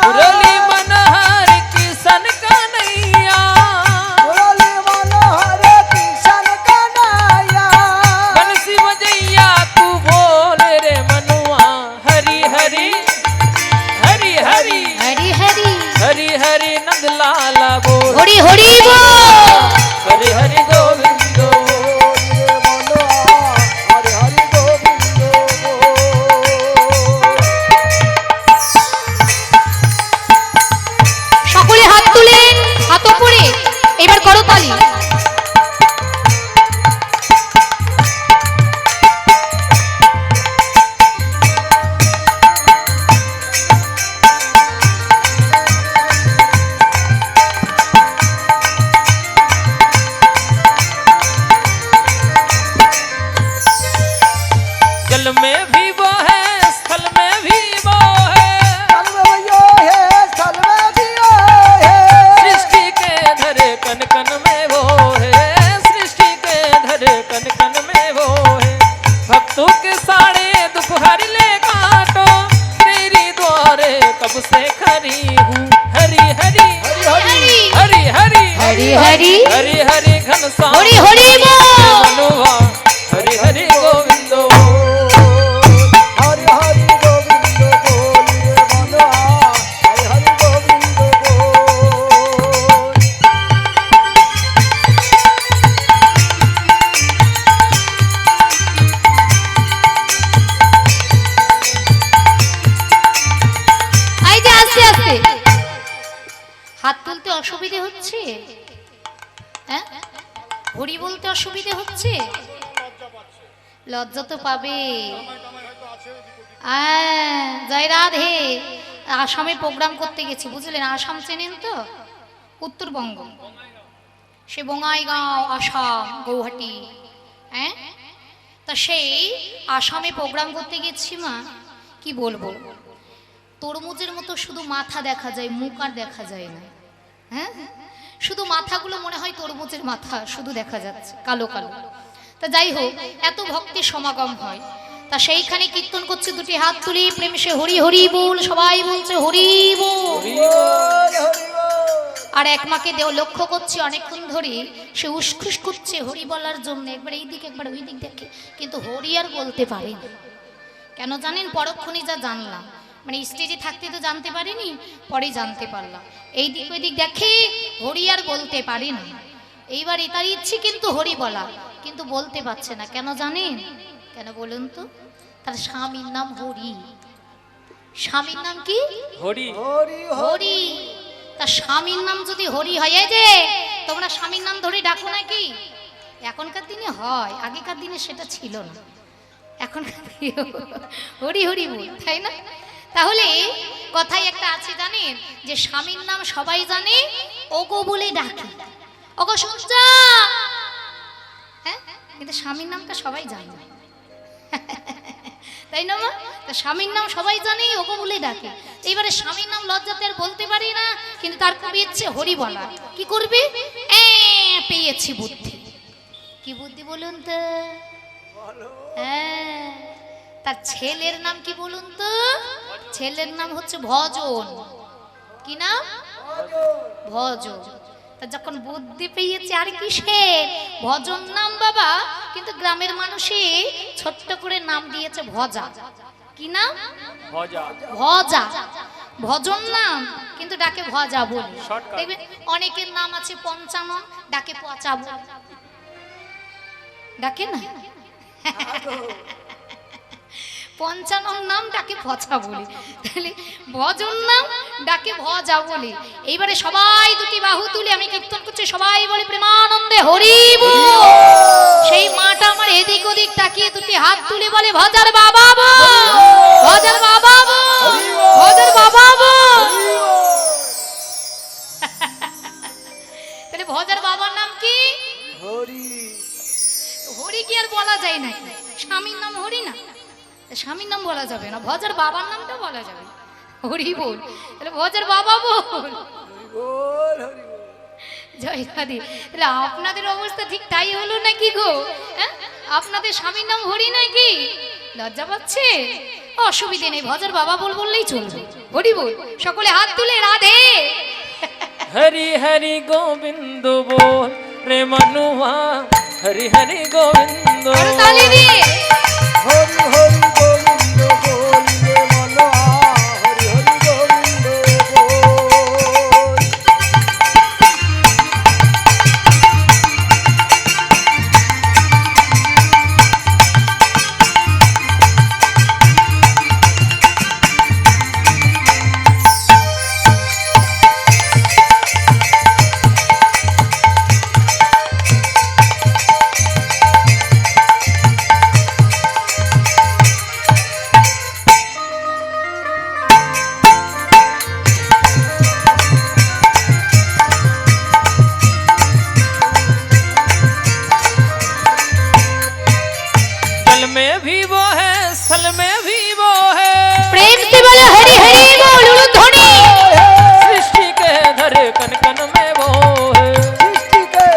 Speaker 2: मुरली मनहर किशन कन्हैया,
Speaker 3: মুরলী মনোহরে কিষান কানাইয়া।
Speaker 2: बंसी बजैया तू बोल रे मनुआ, हरि हरि हरि हरि
Speaker 1: হরি হরি
Speaker 2: हरि हरि नंदलाला बोल,
Speaker 1: হরি হরি বল।
Speaker 2: हरि हरि गोविंद
Speaker 3: বল রে মনোয়া, হরে হরে গোবিন্দ বল।
Speaker 1: সকলে হাত তুলেন, হাত উপরে, এবার করতালি।
Speaker 2: जल में भी वो है, स्थल में भी वो है,
Speaker 3: स्थल में यो है, स्थल में भी यो है।
Speaker 2: सृष्टि के धरे कन कन में वो है, सृष्टि के धरे कन कन में वो है। भक्तों के साड़े दुख हर ले काटो, तेरी द्वारे कब से खड़ी हूँ। हरि हरि
Speaker 3: हरि
Speaker 2: हरि हरि
Speaker 1: हरि हरि
Speaker 2: हरि हरि घनश्याम
Speaker 1: हरि हरि बोल।
Speaker 2: मनुआ, हरि हरि गोविंद
Speaker 3: हरि हरि गोविंद बोल रे मनुआ, हरि हरि गोविंद बोल।
Speaker 1: এই যে আস্তে আস্তে হাত তুলতে অসুবিধে হচ্ছে, হ্যাঁ, হরি বলতে অসুবিধে হচ্ছে, লজ্জা তো পাবে। জয় রাধে। আসামে প্রোগ্রাম করতে গেছি, বুঝলেন? আসাম চেনেন তো? উত্তরবঙ্গ, সে বঙ্গাইগাঁও, আসাম, গৌহাটি, হ্যাঁ। তা সেই আসামে প্রোগ্রাম করতে গেছি মা, কি বলবো, তরমুজের মতো শুধু মাথা দেখা যায়, মুখ আর দেখা যায় না। হ্যাঁ, শুধু মাথাগুলো মনে হয় তরমুজের মাথা শুধু দেখা যাচ্ছে, কালো কালো। তা যাই হোক, এত ভক্তি সমাগম হয়, তা সেইখানে কীর্তন করছে, দুটি হাত তুলি প্রেম সে হরি হরি বল, সবাই বলছে হরি বল।
Speaker 3: হরি বল, হরি বল।
Speaker 1: আর এক মাকে দেও লক্ষ্য করছি অনেকক্ষণ ধরে সে উসখুস করছে হরি বলার জন্য, একবার এই দিক একবার ওই দিক দেখে, কিন্তু হরি আর বলতে পারে না। কেন জানেন? পরক্ষণে যা জানলাম, মানে স্টেজে থাকতে তো জানতে পারিনি, পরে জানতে পারলাম। এই দিক ওই দিক দেখে হরি আর বলতে পারে না। এইবার তার ইচ্ছে কিন্তু হরি বলা, কিন্তু বলতে পারছে না। কেন জানেন? কেন বলুন তো? তার স্বামীর নাম হরি। স্বামীর নাম কি?
Speaker 2: হরি।
Speaker 3: হরি
Speaker 1: হরি। তার স্বামীর নাম যদি হরি হয়, এই যে তোমরা স্বামীর নাম ধরে ডাকো নাকি? এখনকার দিনে হয়, আগেকার দিনে সেটা ছিল না। এখনকার দিনে হরি হরি বল, তাই না? তাহলে কথাই একটা আছে জানেন, যে স্বামীর নাম সবাই জানে, ওগো বলে ডাকে, ওগো শুনছো, হ্যাঁ, কিন্তু স্বামীর নামটা সবাই জানে, তাই না মা? তা স্বামীর নাম সবাই জানে, ওগো বলে ডাকে। এইবারে স্বামীর নাম লজ্জাতে আর বলতে পারি না, কিন্তু তার খুব ইচ্ছে হরি বলা। কি করবে? পেয়েছি বুদ্ধি। কি বুদ্ধি বলুন তো? হ্যাঁ, তার ছেলের নাম কি বলুন তো? ছেলের নাম হচ্ছে ভজন। কি নাম? ভজন। তা যখন বুদ্ধি পেয়েছে, আর কিসের ভজন নাম বাবা, কিন্তু গ্রামের মানুষই ছোট্ট করে নাম দিয়েছে ভজা। কি নাম?
Speaker 2: ভজা।
Speaker 1: ভজা। ভজন নাম, কিন্তু ডাকে ভজা বলি।
Speaker 2: Shortcut.
Speaker 1: দেখবে অনেকের নাম আছে পঞ্চানন, ডাকে পচা বলি। ডাকে না? পঞ্চানন নাম ডাকে পচা বলি, তাহলে ভজন নাম ডাকে ভজা বলি। এইবারে সবাই দুটি বাহু তুলে আমি কীর্তন করছি, সবাই বলে প্রেমানন্দে হরি বল। সেই মাটা আমার এদিক ওদিক তাকিয়ে দুটি হাত তুলে বলে ভজার বাবা বল, ভজার বাবা বল, ভজার বাবা বল। তাহলে ভজার বাবার নাম কি?
Speaker 3: হরি।
Speaker 1: হরি কি আর বলা যায় নাকি? স্বামীর নাম হরি না, স্বামীর নাম বলা যাবে না, ভজার বাবার নামটা বলা যাবে, হরি বল। তাহলে ভজার বাবা বল,
Speaker 3: হরি বল, হরি বল।
Speaker 1: জয় রাধে। তাহলে আপনাদের অবস্থা ঠিক তাই হলো নাকি গো? হ্যাঁ, আপনাদের স্বামীর নাম হরি নাকি? লজ্জা পাচ্ছে? অসুবিধে নেই, ভজার বাবা বল বললেই চলবে, হরি বল। সকলে হাত তুলে রাধে।
Speaker 2: हरि हरि गोविंद बोल रे मनुआ, हरि हरि गोविंद
Speaker 1: আরো তালি দিয়ে।
Speaker 3: হরি হরি গোবিন্দ বললে মনোয়া, হরি হরি গোবিন্দ বল।
Speaker 2: जल में भी वो है, स्थल में भी वो है,
Speaker 1: প্রেম से বলে হরি হরি বল ধ্বনি।
Speaker 2: सृष्टि के धर कन कन में वो है,
Speaker 3: সৃষ্টি কে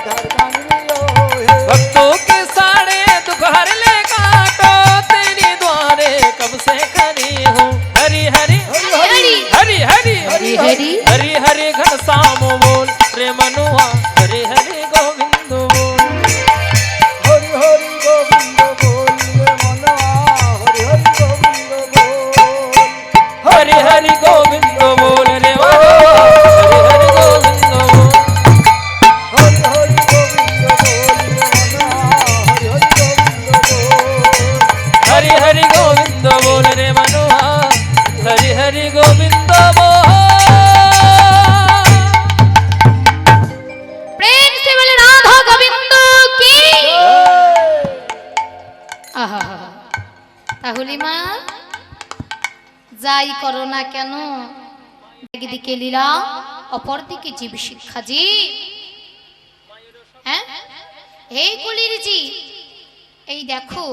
Speaker 3: ধরকান লিयो হে।
Speaker 2: भक्तों के सारे दुख हर ले काटो, तेरी द्वारे कब से खड़ी हूँ। हरि हरि
Speaker 1: হরি
Speaker 2: हरि हरि
Speaker 1: হরি হরি।
Speaker 2: हरि हरि घनश्याम बोल रे मनुआ, हरि हरि गोविंद बोल।
Speaker 3: হরি হরি গোবিন্দ বললে মনোয়া, হরি হরি গোবিন্দ বল।
Speaker 2: हरि हरि गोविंद बोल रे मनुआ, हरि हरि गोविंद बोल।
Speaker 3: হরি হরি গোবিন্দ বললে মনোয়া, হরি হরি গোবিন্দ বল।
Speaker 2: हरि हरि गोविंद बोल रे मनुआ, हरि हरि गोविंद बोल।
Speaker 1: প্রেম से বলে রাধা গোবিন্দ কি। আহা, তাহলে মা যাই করো না কেন, একদিকে লীলা অপরদিকে জীব শিক্ষা। জি হ্যাঁ, এই কলির জি, এই দেখো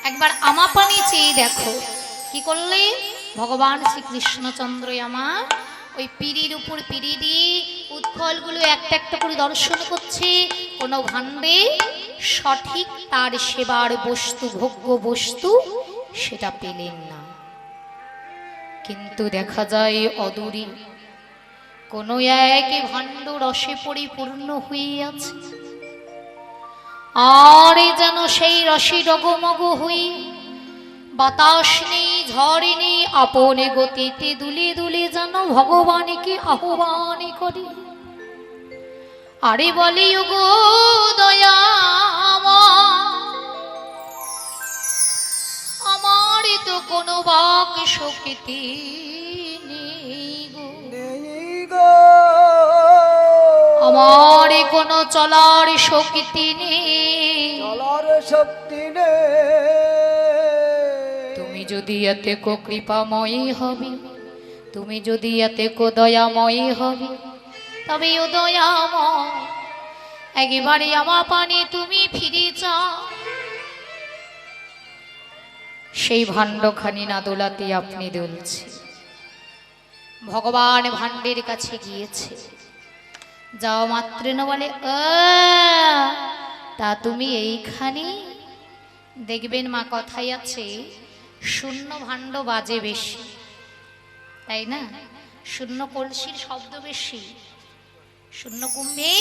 Speaker 1: একবার আমাপানি চেয়ে দেখো কি করলে ভগবান শ্রীকৃষ্ণচন্দ্র আমার ওই পিড়ির উপর পিড়ি দিয়ে উৎকলগুলো একটা একটা করে দর্শন করছে। কোনো ভাণ্ডে সঠিক তার সেবার বস্তু, ভোগ্য বস্তু সেটা পেলেন না, কিন্তু দেখা যায় অদূরে কোনো এক ভাণ্ড রসে পরিপূর্ণ হয়ে আছে, আর যেন সেই রসে ডগমগ হয়ে বাতাস নেই, ঝড় নেই, আপনে গতিতে দুলে দুলে যেন ভগবানকে আহ্বান করে। আরে বলি গো দয়াময়, আমার তো কোনো বাক শক্তি নেই গো,
Speaker 3: নেই গো
Speaker 1: আমার কোনো চলার শক্তি নেই।
Speaker 3: চলার শক্তি নেই।
Speaker 1: তুমি যদি এতে কো কৃপাময়ী হবে, তুমি যদি এতে কো দয়াময়ী হবে, তবে ও দয়াময় একেবারে আমার পানে তুমি ফিরে যাও। সেই ভাণ্ডখানি না দোলাতে আপনি দুলছে। ভগবান ভাণ্ডের কাছে গিয়েছে, যাও মাত্র না বলে তা তুমি এইখানে। দেখবেন মা কথাই আছে, শূন্য ভাণ্ড বাজে বেশি, তাই না? শূন্য কলসির শব্দ বেশি, শূন্য কুম্ভে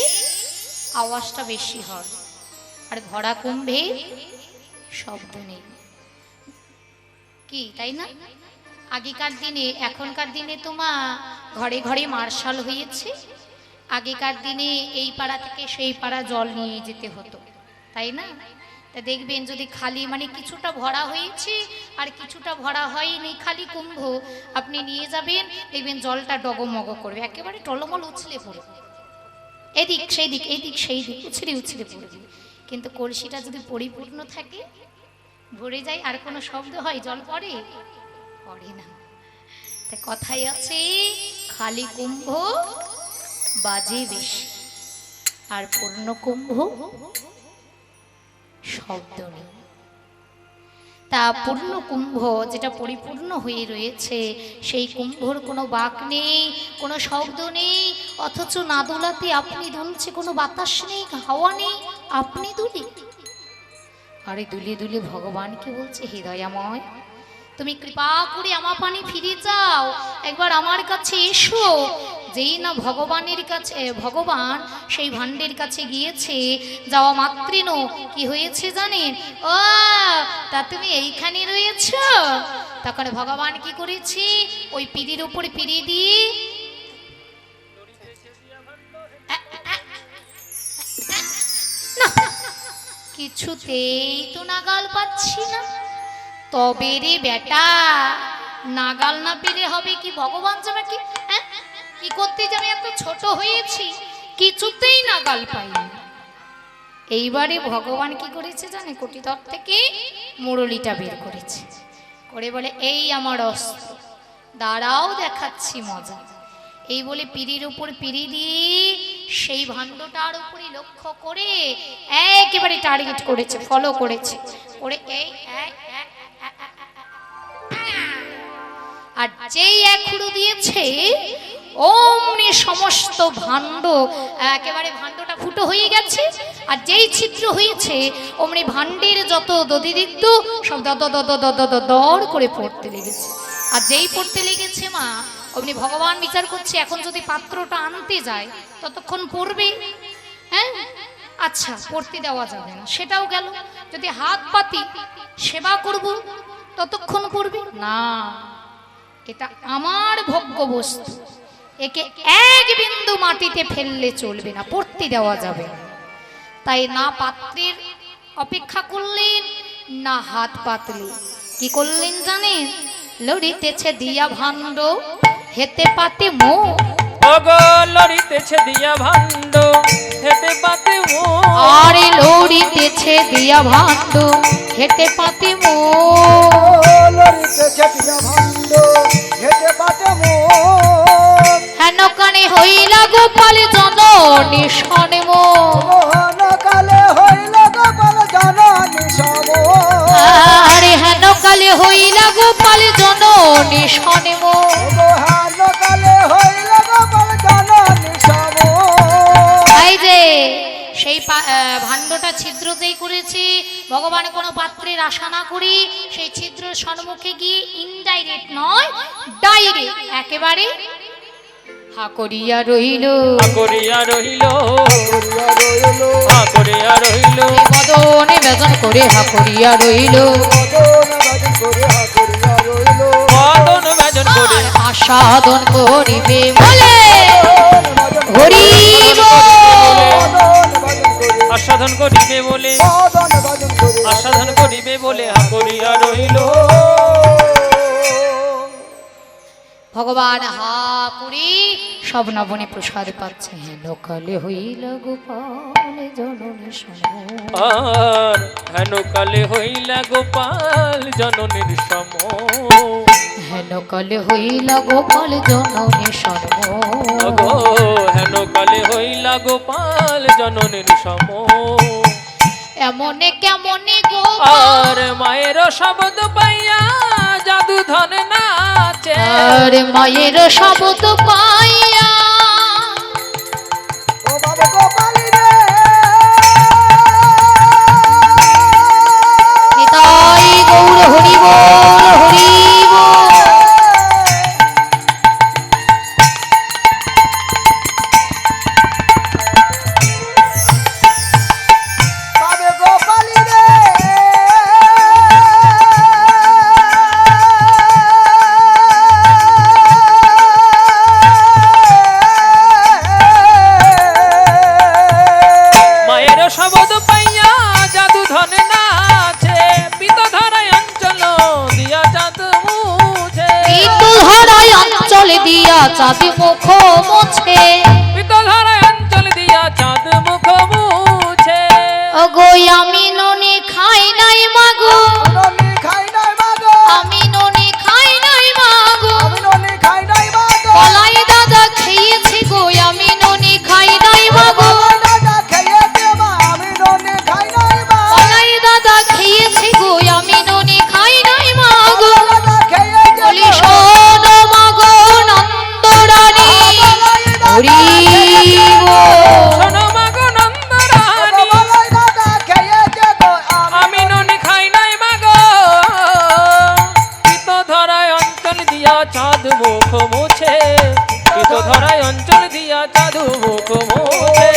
Speaker 1: আওয়াজটা বেশি হয়, আর ভরা কুম্ভে শব্দ নেই, কি তাই না? আগেকার দিনে, এখনকার দিনে তো মা ঘরে ঘরে মার্শাল হয়েছে। আগেকার দিনে এই পাড়া থেকে সেই পাড়া জল নিয়ে যেতে হতো, তাই না? তা দেখবেন যদি খালি মানে কিছুটা ভরা হয়েছে আর কিছুটা ভরা হয়নি, খালি কুম্ভ আপনি নিয়ে যাবেন, দেখবেন জলটা ডগমগ করবে, একেবারে টলমল উছলে পড়বে, এদিক সেই দিক এদিক সেই দিক উছলে উছলে পড়বে। কিন্তু কলসিটা যদি পরিপূর্ণ থাকে, ভরে যায়, আর কোনো শব্দ হয়, জল পড়ে পড়ে না। তা কথাই আছে, খালি কুম্ভ বাজে বেশি, আর পূর্ণ কুম্ভ শব্দ নেই। তা পূর্ণ কুম্ভ যেটা পরিপূর্ণ হয়ে রয়েছে, সেই কুম্ভর কোনো বাক নেই, কোনো শব্দ নেই, অথচ না দোলাতে আপনি দুলছে, কোনো বাতাস নেই, হাওয়া নেই, আপনি দুলি। আরে দুলে দুলে ভগবানকে বলছে, হে দয়াময় তুমি কৃপা করে আমার পানে ফিরে যাও, একবার আমার কাছে এসো। যেই না ভগবানের কাছে, ভগবান সেই ভাণ্ডের কাছে গিয়েছে, যাওয়া মাত্রিন কি হয়েছে জানেন? ও তা তুমি এইখানে রয়েছ। তখন ভগবান কি করেছে, ওই পিড়ির উপরে পিড়ি দিয়ে কিছুতেই তো নাগাল পাচ্ছি না। তবে রে বেটা, নাগাল না পেলে হবে কি? ভগবান যাবে কি, কি করতে যাবে? এত ছোট হয়েছি, কিছুতেই নাগাল পাইনি। এইবারে ভগবান কি করেছে জানে? কোটিতর থেকে মুরলিটা বের করেছে, করে বলে, এই আমার অস্ত্র, দাঁড়াও দেখাচ্ছি মজা। এই বলে পিড়ির উপর পিড়ি দিয়ে সেই ভাণ্ডটার উপরে লক্ষ্য করে একেবারে টার্গেট করেছে, ফলো করেছে, করে এই আর যেই এক হুড়ো দিয়েছে, অমনি সমস্ত ভাণ্ড একেবারে ভাণ্ডটা ফুটো হয়ে গেছে। আর যেই ছিদ্র হয়েছে, অমনি ভাণ্ডের যত দধিদিগ্ধ সব দর করে পড়তে লেগেছে। আর যেই পড়তে লেগেছে মা, অমনি ভগবান বিচার করছে, এখন যদি পাত্রটা আনতে যায় ততক্ষণ পড়বে, হ্যাঁ আচ্ছা পড়তে দেওয়া যাবে না, সেটাও গেল। যদি হাত পাতি সেবা করব ততক্ষণ পড়বে না। এটা আমার ভোগ্য বস্তু, একে এক বিন্দু মাটিতে ফেললে চলবে না, পড়তে দেওয়া যাবে না। তাই না পাত্রের অপেক্ষা করলেন, না হাত পাতলে কি করলেন জানেন? লড়িতেছে দিয়া ভাণ্ড, হেতে পাতে মো।
Speaker 2: ওগো লড়িতেছে দিয়া ভাণ্ড, হেতে পাতে মো।
Speaker 1: আরে লড়িতেছে দিয়া ভাণ্ড, হেতে পাতে মো।
Speaker 3: লড়িতেছে দিয়া ভাণ্ড, হেতে পাতে মো।
Speaker 1: হেন কানে হইলা গোপাল জননী শনে মো।
Speaker 3: মোহন কালে হইলা গোপাল জননী সম।
Speaker 1: আরে হেন কালে হইলা গোপাল জননী শনে মো।
Speaker 3: মোহন কালে হইলা গোপাল জননী সম।
Speaker 1: এই যে সেই ভাণ্ডটা ছিদ্র যেই করেছে, ভগবান কোনো পাত্রের আশা না করি সেই ছিদ্র সম্মুখে গিয়ে ইনডাইরেক্ট নয়, ডাইরেক্ট একেবারে হা করিয়া রইল,
Speaker 2: হা করিয়া রইল,
Speaker 3: করিয়া রইল,
Speaker 2: হা করিয়া রইল।
Speaker 1: বদনে বেদন করে হা করিয়া রইল,
Speaker 3: বদন ভজন করে হা করিয়া রইল।
Speaker 2: বদন ভজন করে
Speaker 1: আসাদন করিবে বলে।
Speaker 3: বদন ভজন
Speaker 1: হরি
Speaker 3: আস্বাদন করিবে বলে
Speaker 2: আস্বাদন করিবে বলে
Speaker 3: মদন ভজন করে
Speaker 2: আস্বাদন করিবে বলে হা করিয়া রহিল।
Speaker 1: ভগবান হা পুরি সব নবনী প্রসাদ পাচ্ছে। হেন কালে হইল গোপাল জননী সম,
Speaker 2: আর হেন কালে হইলা গোপাল জননীর সম,
Speaker 1: হেন কালে হইল গোপাল জননী সম,
Speaker 2: গো হেন কালে হইলা গোপাল জননীর সম।
Speaker 1: এমনে কেমনে গোপাল,
Speaker 2: আর মায়ের শব্দ পাইয়া জাদু ধন নাচে,
Speaker 1: আর মায়ের শব্দ পাইয়া
Speaker 3: ও বাবা গোপালী রে
Speaker 1: নিতাই গৌর হরি বল হরি বল।
Speaker 3: বাবে গোপালী রে
Speaker 2: মায়ের শব্দ পাইয়া জাদু ধন নাচে, পিত ধরায় অঞ্চল দিয়া চাঁদ মুছে,
Speaker 1: বিদ্যুৎ ধরায় অঞ্চল দিয়া চাঁদি মুখ মোছে,
Speaker 2: পিত ধরায় অঞ্চল দিয়া চাঁদ মুখ মুছে।
Speaker 1: ওগো আমি ননি খাই নাই মাগো,
Speaker 3: ননি খাই নাই মাগো
Speaker 1: আমি ননি খাই নাই মাগো,
Speaker 3: আমি ননি খাই নাই মাগো
Speaker 1: কলাই দাদা খেয়েছি গো আমি ননি খাই নাই মাগো,
Speaker 3: দাদা খেয়েছে মা আমি ননি খাই নাই মা
Speaker 1: কলাই দাদা খেয়েছি গো আমি ননি খাই নাই মাগো,
Speaker 3: দাদা খেয়েছে
Speaker 1: বলি শোন মাগো নন্দরানী হরি বল।
Speaker 2: শোনো মাগো নন্দরানী,
Speaker 3: বলাই দাদা খেয়েছে গো
Speaker 2: আমি ননি খাই নাই মাগো, পিত ধরায় অঞ্চল দিয়া চাঁদ মুখ মুছে, পিত ধরায় অঞ্চল দিয়া চাঁদ মুখ মুছে।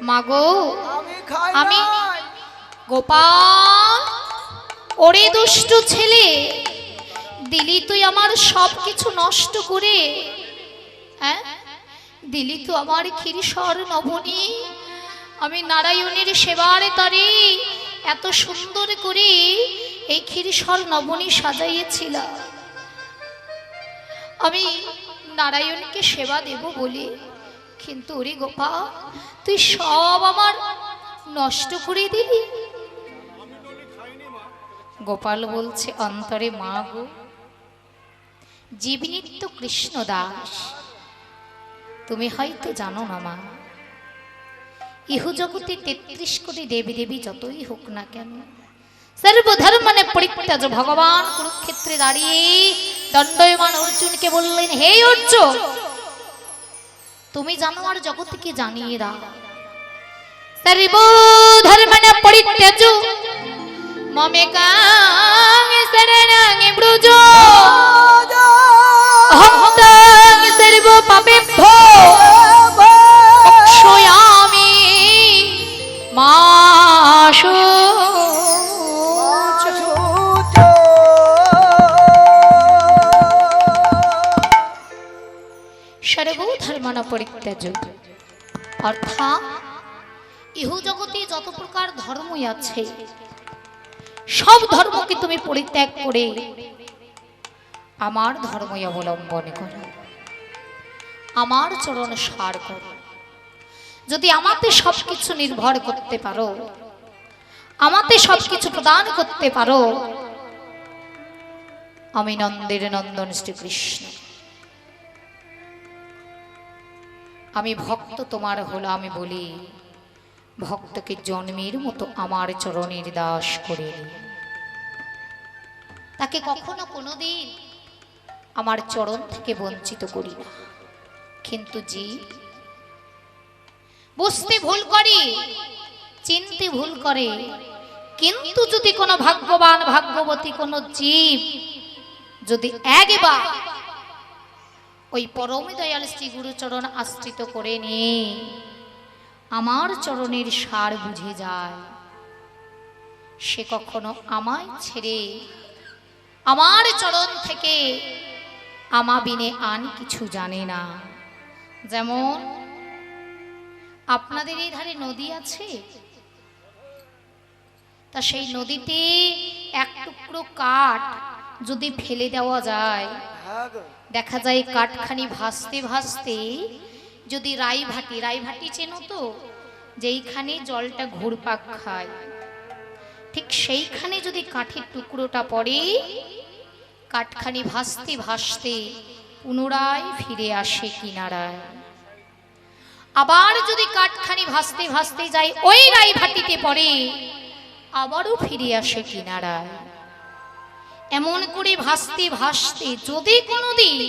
Speaker 1: মাগো
Speaker 3: আমি খাই
Speaker 1: আমি
Speaker 3: নাই
Speaker 1: গোপাল, ওরে দুষ্টু ছেলে, দিলি তুই আমার সব কিছু নষ্ট করে, হ্যাঁ দিলি তো আমার ক্ষীরসর নবনী, আমি নারায়ণের সেবার তরে এত সুন্দর করে এই ক্ষীরসর নবনী সাজাইয়েছিলাম, আমি নারায়ণকে সেবা দেব বলে, কিন্তু ওরে গোপাল তুই সব আমার নষ্ট করে দিলি। গোপাল বলছে অন্তরে মা গো, জীবনিত্য কৃষ্ণ দাস, তুমি হয়তো জানো না মা, ইহ জগতে ৩৩ কোটি দেবী দেবী যতই হোক না কেন, সর্বধর্মনে পরিত্যাজ, ভগবান কুরুক্ষেত্রে দাঁড়িয়ে দণ্ডায়মান অর্জুনকে বললেন, হে অর্জুন তুমি জানো আর জগৎকে জানিয়ে দাও, সর্বধর্মনে পরিত্যাজ মমেকাং শরণং ব্রজ, অহং তং সর্ব পাপেভ্যো মোক্ষয়ামি মা শুচ। সর্বধর্মনা পরিত্যাজ অর্থাৎ ইহ জগতে যত প্রকার ধর্মই আছে সব ধর্মকে তুমি পরিত্যাগ করে আমার ধর্মই অবলম্বন করো, আমার চরণ সার করো। যদি আমাতে সবকিছু নির্ভর করতে পারো, আমাতে সবকিছু প্রদান করতে পারো, আমি নন্দের নন্দন শ্রীকৃষ্ণ, আমি ভক্ত তোমার হলো, আমি বলি ভক্তকে জন্মের মতো আমার চরণের দাস করে নি, তাকে কখনো কোনোদিন আমার চরণ থেকে বঞ্চিত করি না। কিন্তু জীব বুঝতে ভুল করে, চিনতে ভুল করে, কিন্তু যদি কোনো ভাগ্যবান ভাগ্যবতী কোনো জীব যদি একবার ওই পরম দয়াল শ্রী গুরুচরণ আশ্রিত করে নিয়ে আমার চরণের সার বুঝে যায়, সে কখনো আমায় ছেড়ে আমার চরণ থেকে আমা বিনে আন কিছু জানে না। যেমন আপনাদের এই ধারে নদী আছে, তা সেই নদীতে এক টুকরো কাঠ যদি ফেলে দেওয়া যায়,
Speaker 3: হ্যাঁ গো,
Speaker 1: দেখা যায় কাঠখানি ভাসতে ভাসতে যদি রায়ভাটি চেনো তো, যেইখানে জলটা ঘুরপাক খায়, ঠিক সেইখানে যদি কাঠের টুকরোটা পড়ে, কাঠখানি ভাসতে ভাসতে পুনরায় ফিরে আসে কিনারায়। আবার যদি কাঠখানি ভাসতে ভাসতে যায় ওই রায়ভাটিতে পড়ে, আবারও ফিরে আসে কিনারায়। এমন করে ভাসতে ভাসতে যদি কোনোদিন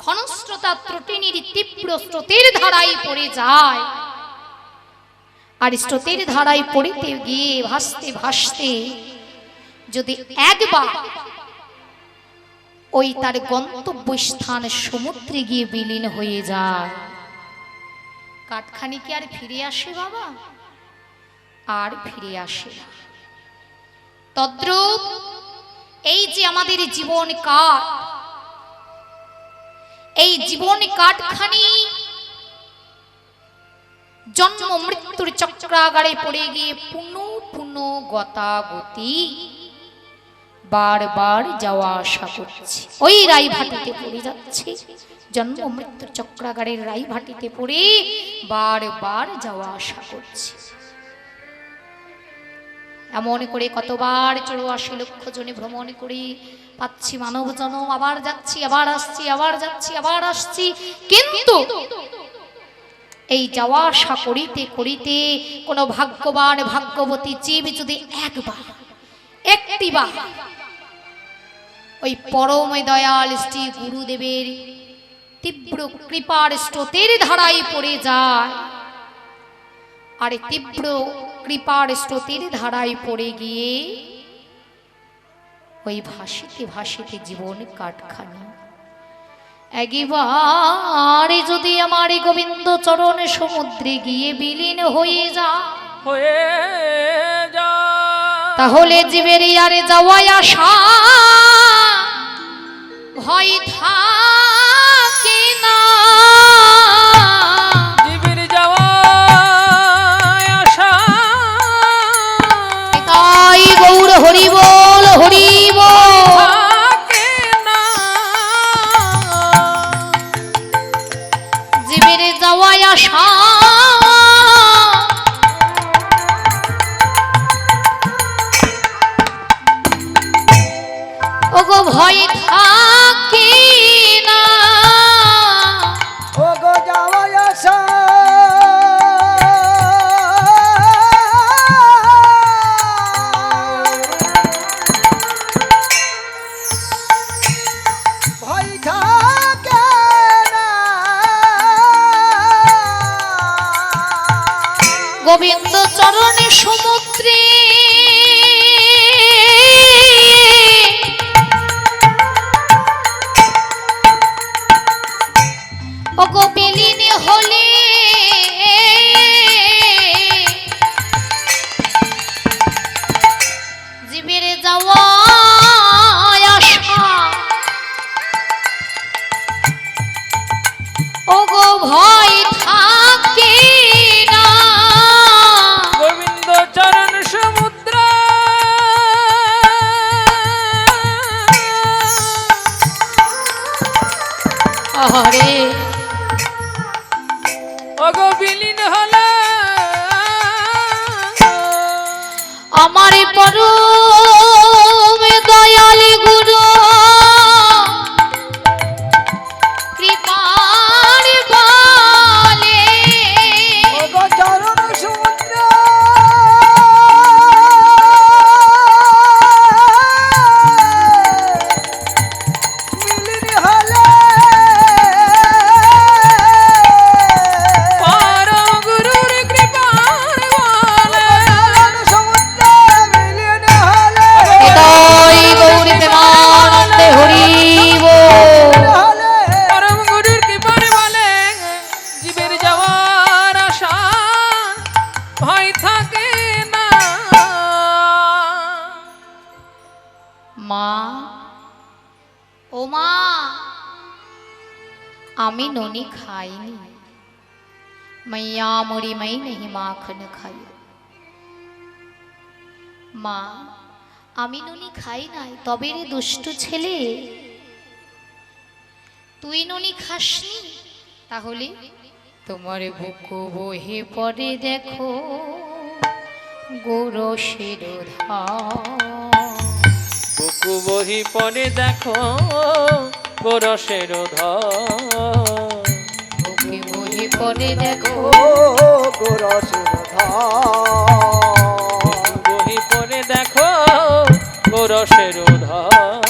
Speaker 1: ক্ষণস্রোতা ত্রটিনীর তীব্র স্রোতের ধারায় পড়ে যায়, আর স্রোতের ধারায় পড়িতে গিয়ে ভাসতে ভাসতে যদি একবার ওই তার গন্তব্যস্থান সমুদ্রে গিয়ে বিলীন হয়ে যায়, কাঠখানি কি আর ফিরে আসে বাবা? আর ফিরে আসে না। তদ্রূপ এই যে আমাদের জীবন কাঠ, এই জীবন কাঠখানি জন্ম মৃত্যুর চক্রাগারে পড়ে গিয়ে পুনঃ পুনঃ গতাগতি বারবার যাওয়া আসা করছে, ওই রায়ভাটিতে পড়ে যাচ্ছে। জন্ম মৃত্যুর চক্রাগারের রায়ভাটিতে পড়ে বারবার যাওয়া আসা করছে। এমন করে কতবার 84 লক্ষ জনে ভ্রমণ করে পাচ্ছি মানব জন্ম, আবার যাচ্ছি আবার আসছি, আবার যাচ্ছি আবার আসছি, কিন্তু এই যাওয়া আসা করিতে করিতে কোন ভাগ্যবান ভাগ্যবতী জীব যদি একটিবার ওই পরম দয়াল শ্রী গুরুদেবের তীব্র কৃপার স্রোতের ধারায় পড়ে যায়, আর তীব্র কৃপার স্রোতের ধারায় পড়ে গিয়ে ওই ভাসিতে ভাসিতে জীবন কাঠখানি একবার যদি আমার গোবিন্দ চরণ সমুদ্রে গিয়ে বিলীন হয়ে যা, তাহলে জীবের আরে যাওয়ায় আসা ভয় থাকে না।
Speaker 2: জীবের যাওয়ায় আসা
Speaker 1: তাই গৌর হরি বল হরি বল।
Speaker 2: থাকে না।
Speaker 1: জীবের যাওয়ায় আসা ওগো ভয় থাকে না।
Speaker 3: ও গো যাওয়ায় আসা ভয় থাকে না।
Speaker 1: গোবিন্দ চরণে সমুদ্রে ওগো বিলীন হলে জীবের যাওয়া আসা ওগো ভয় থাকে না।
Speaker 2: গোবিন্দ চরণ সমুদ্র
Speaker 1: আহারে
Speaker 2: ওগো বিলীন হলে
Speaker 1: আমার পরম দয়াল গুরু কৃপার বলে
Speaker 3: ও গো চরণ সমুদ্র মিলিন হলে
Speaker 2: পরম গুরুর কৃপার বলে
Speaker 3: চরণ সমুদ্র মিলিন হলে
Speaker 1: হৃদয় গৌরী প্রেমানন্দে হরি বল।
Speaker 3: হলে
Speaker 2: পরম গুরুর কৃপার বলে জীবের যাওয়ার আশা ভয় থাকে না।
Speaker 1: মা ও মা আমি ননি খাইনি, मैया मोरी मई नहीं माखन खाई। মা আমি ননি খাই নাই, তবে রে দুষ্টু ছেলে তুই ননি খাসনি, তাহলে তোমার বুক বহে পড়ে দেখো গোরসের ধার।
Speaker 2: বুকু বহি পড়ে দেখো গোরসের ধার।
Speaker 1: বুকে বহে পড়ে দেখো
Speaker 3: গোরসের ধার।
Speaker 2: বহি পড়ে দেখো গোরসের ধার।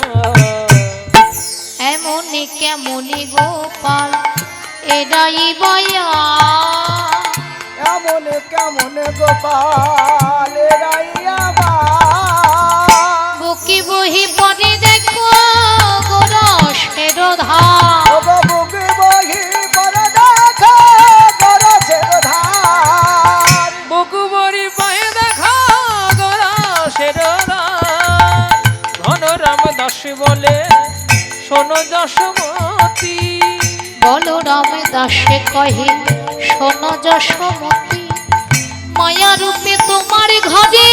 Speaker 1: এমনে কেমনে গোপাল এরাই বয়া,
Speaker 3: এমন কেমন গোপাল রাইয়া বা।
Speaker 1: বুকে বহি পড়ে দেখো গোরসের ধার।
Speaker 3: ওগো বুকে বহি পড়ে দেখো গোরসের ধার।
Speaker 2: বুকু বরি পায়ে দেখা গোরসের ধার। ঘন রাম দাস বলে শোনো যশোমতী।
Speaker 1: বলরাম দাসে কহে শোনো যশোমতী, মায়া রূপে তোমার ঘরে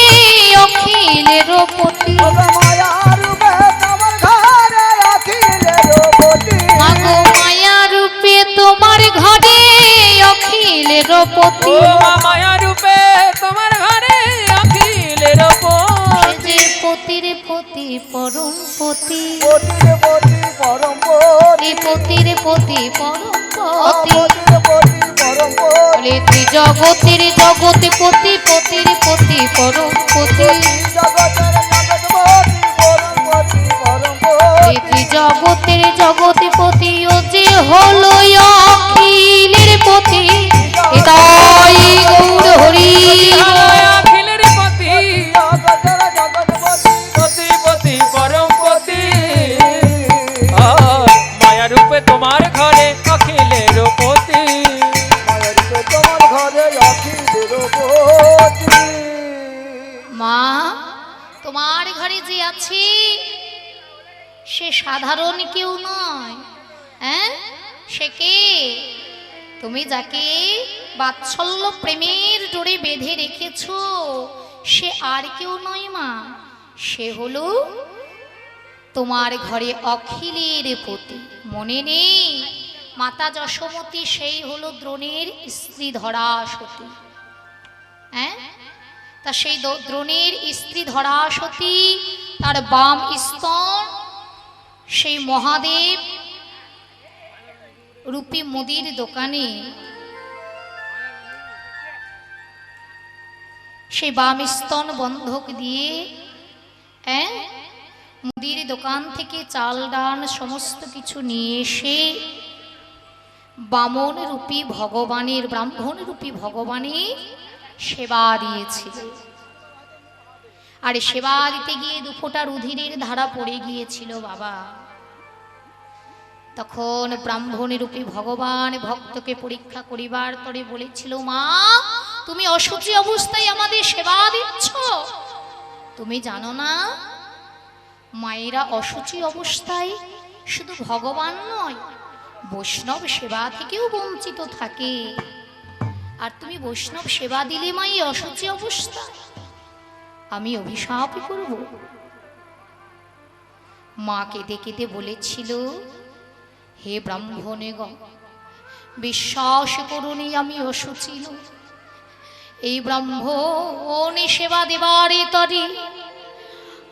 Speaker 1: অখিলের পতি।
Speaker 3: ওগো মায়া রূপে তোমার ঘরে অখিলের পতি।
Speaker 1: মাগো মায়া রূপে তোমার ঘরে অখিলের পতি।
Speaker 2: ও মা মায়া রূপে তোমার ঘরে অখিলের পতি।
Speaker 1: যে পতির পতি পরম পতি,
Speaker 3: পতির পতি পরম পতি।
Speaker 1: এ পতির পতি পরম পতি।
Speaker 3: পতির পতি পরম পতি।
Speaker 1: বলে ত্রিজগতের জগতে পতি, পতির পতি পরম পতি।
Speaker 3: জগতের জগৎপতি পরম পতি পরম
Speaker 1: এই
Speaker 3: পতি।
Speaker 1: ত্রিজগতের জগতে পতি ও যে হলো অখিলের পতি। এটাই গৌর হরি।
Speaker 2: অখিলের পতি
Speaker 3: জগতের জগৎপতি
Speaker 2: পতি পতি পরম পতি। মায়া রূপে তোমার ঘরে অখিলের পতি।
Speaker 3: মায়ের রূপে তোমার ঘরে অখিলের পতি।
Speaker 1: মা তোমার ঘরে যে আছে সে সাধারণ কেউ নয়, হ্যাঁ সে কে? তুমি যাকে বাৎসল্য প্রেমের ডোরে বেঁধে রেখেছো সে আর কেউ নয় মা, সে হলো তোমার ঘরে অখিলের পতি। মনে নেই মাতা যশোমতী সেই হলো দ্রোণের স্ত্রী ধরা সতী, হ্যাঁ তা সেই দ্রোণের স্ত্রী ধরা সতী তার বাম স্তন সেই মহাদেব রূপী মুদির দোকানে সেই বাম স্তন বন্ধক দিয়ে মুদির দোকান থেকে চাল ডাল সমস্ত কিছু নিয়ে এসে বামন রূপী ভগবানের, ব্রাহ্মণ রূপী ভগবানের সেবা দিয়েছিল। আর সেবা দিতে গিয়ে দুফোঁটা রুধিরের ধারা পড়ে গিয়েছিল বাবা। তখন ব্রাহ্মণ রূপী ভগবান ভক্তকে পরীক্ষা করিবার তরে বলেছিল, মা তুমি অশুচি অবস্থায় আমাদের সেবা দিচ্ছ, তুমি জানো না মায়েরা অশুচি অবস্থায় শুধু ভগবান নয় বৈষ্ণব সেবা থেকেও বঞ্চিত থাকে। আর তুমি বৈষ্ণব সেবা দিলে মাই অশুচি অবস্থা, আমি অভিশাপ করব। মা কেঁদে কেঁদে বলেছিল, হে ব্রাহ্মণেগণ বিশ্বাস করুনি আমি অশুচি নই। এই ব্রাহ্মণ সেবা দেবার তরে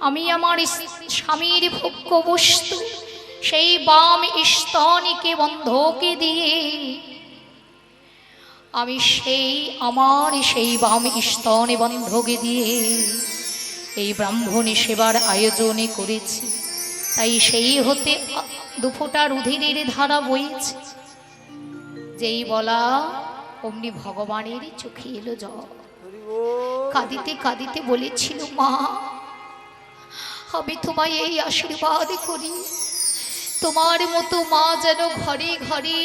Speaker 1: আমি আমার স্বামীর ভোগ্য বস্তু সেই বাম স্তনকে বন্ধকে দিয়ে আমি সেই বাম স্তনে বন্ধকে দিয়ে এই ব্রাহ্মণী সেবার আয়োজনে করেছি, তাই সেই হতে দুফোঁটা রুধিরের ধারা বইছে। যেই বলা অমনি ভগবানের চোখে এলো জল। কাঁদিতে কাঁদিতে বলেছিল, মা আমি তোমায় এই আশীর্বাদ করি তোমার মতো মা যেন ঘরে ঘরে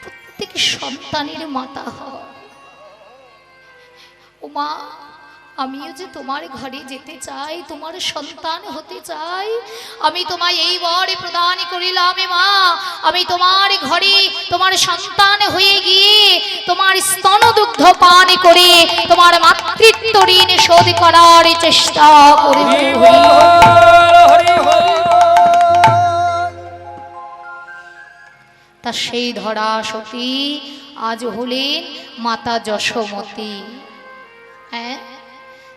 Speaker 1: প্রত্যেক সন্তানের মাতা হয়। ও মা আমিও যে তোমার ঘরে যেতে চাই, তোমার সন্তান হতে চাই। আমি তোমায় এই বর প্রদান করিলাম মা, আমি তোমার ঘরে তোমার সন্তান হয়ে গিয়ে তোমার স্তন দুগ্ধ পান করে তোমার মাতৃত্ব ঋণ শোধ করার চেষ্টা করি। তা সেই ধরা সতী আজ হলেন মাতা যশোমতী। হ্যাঁ,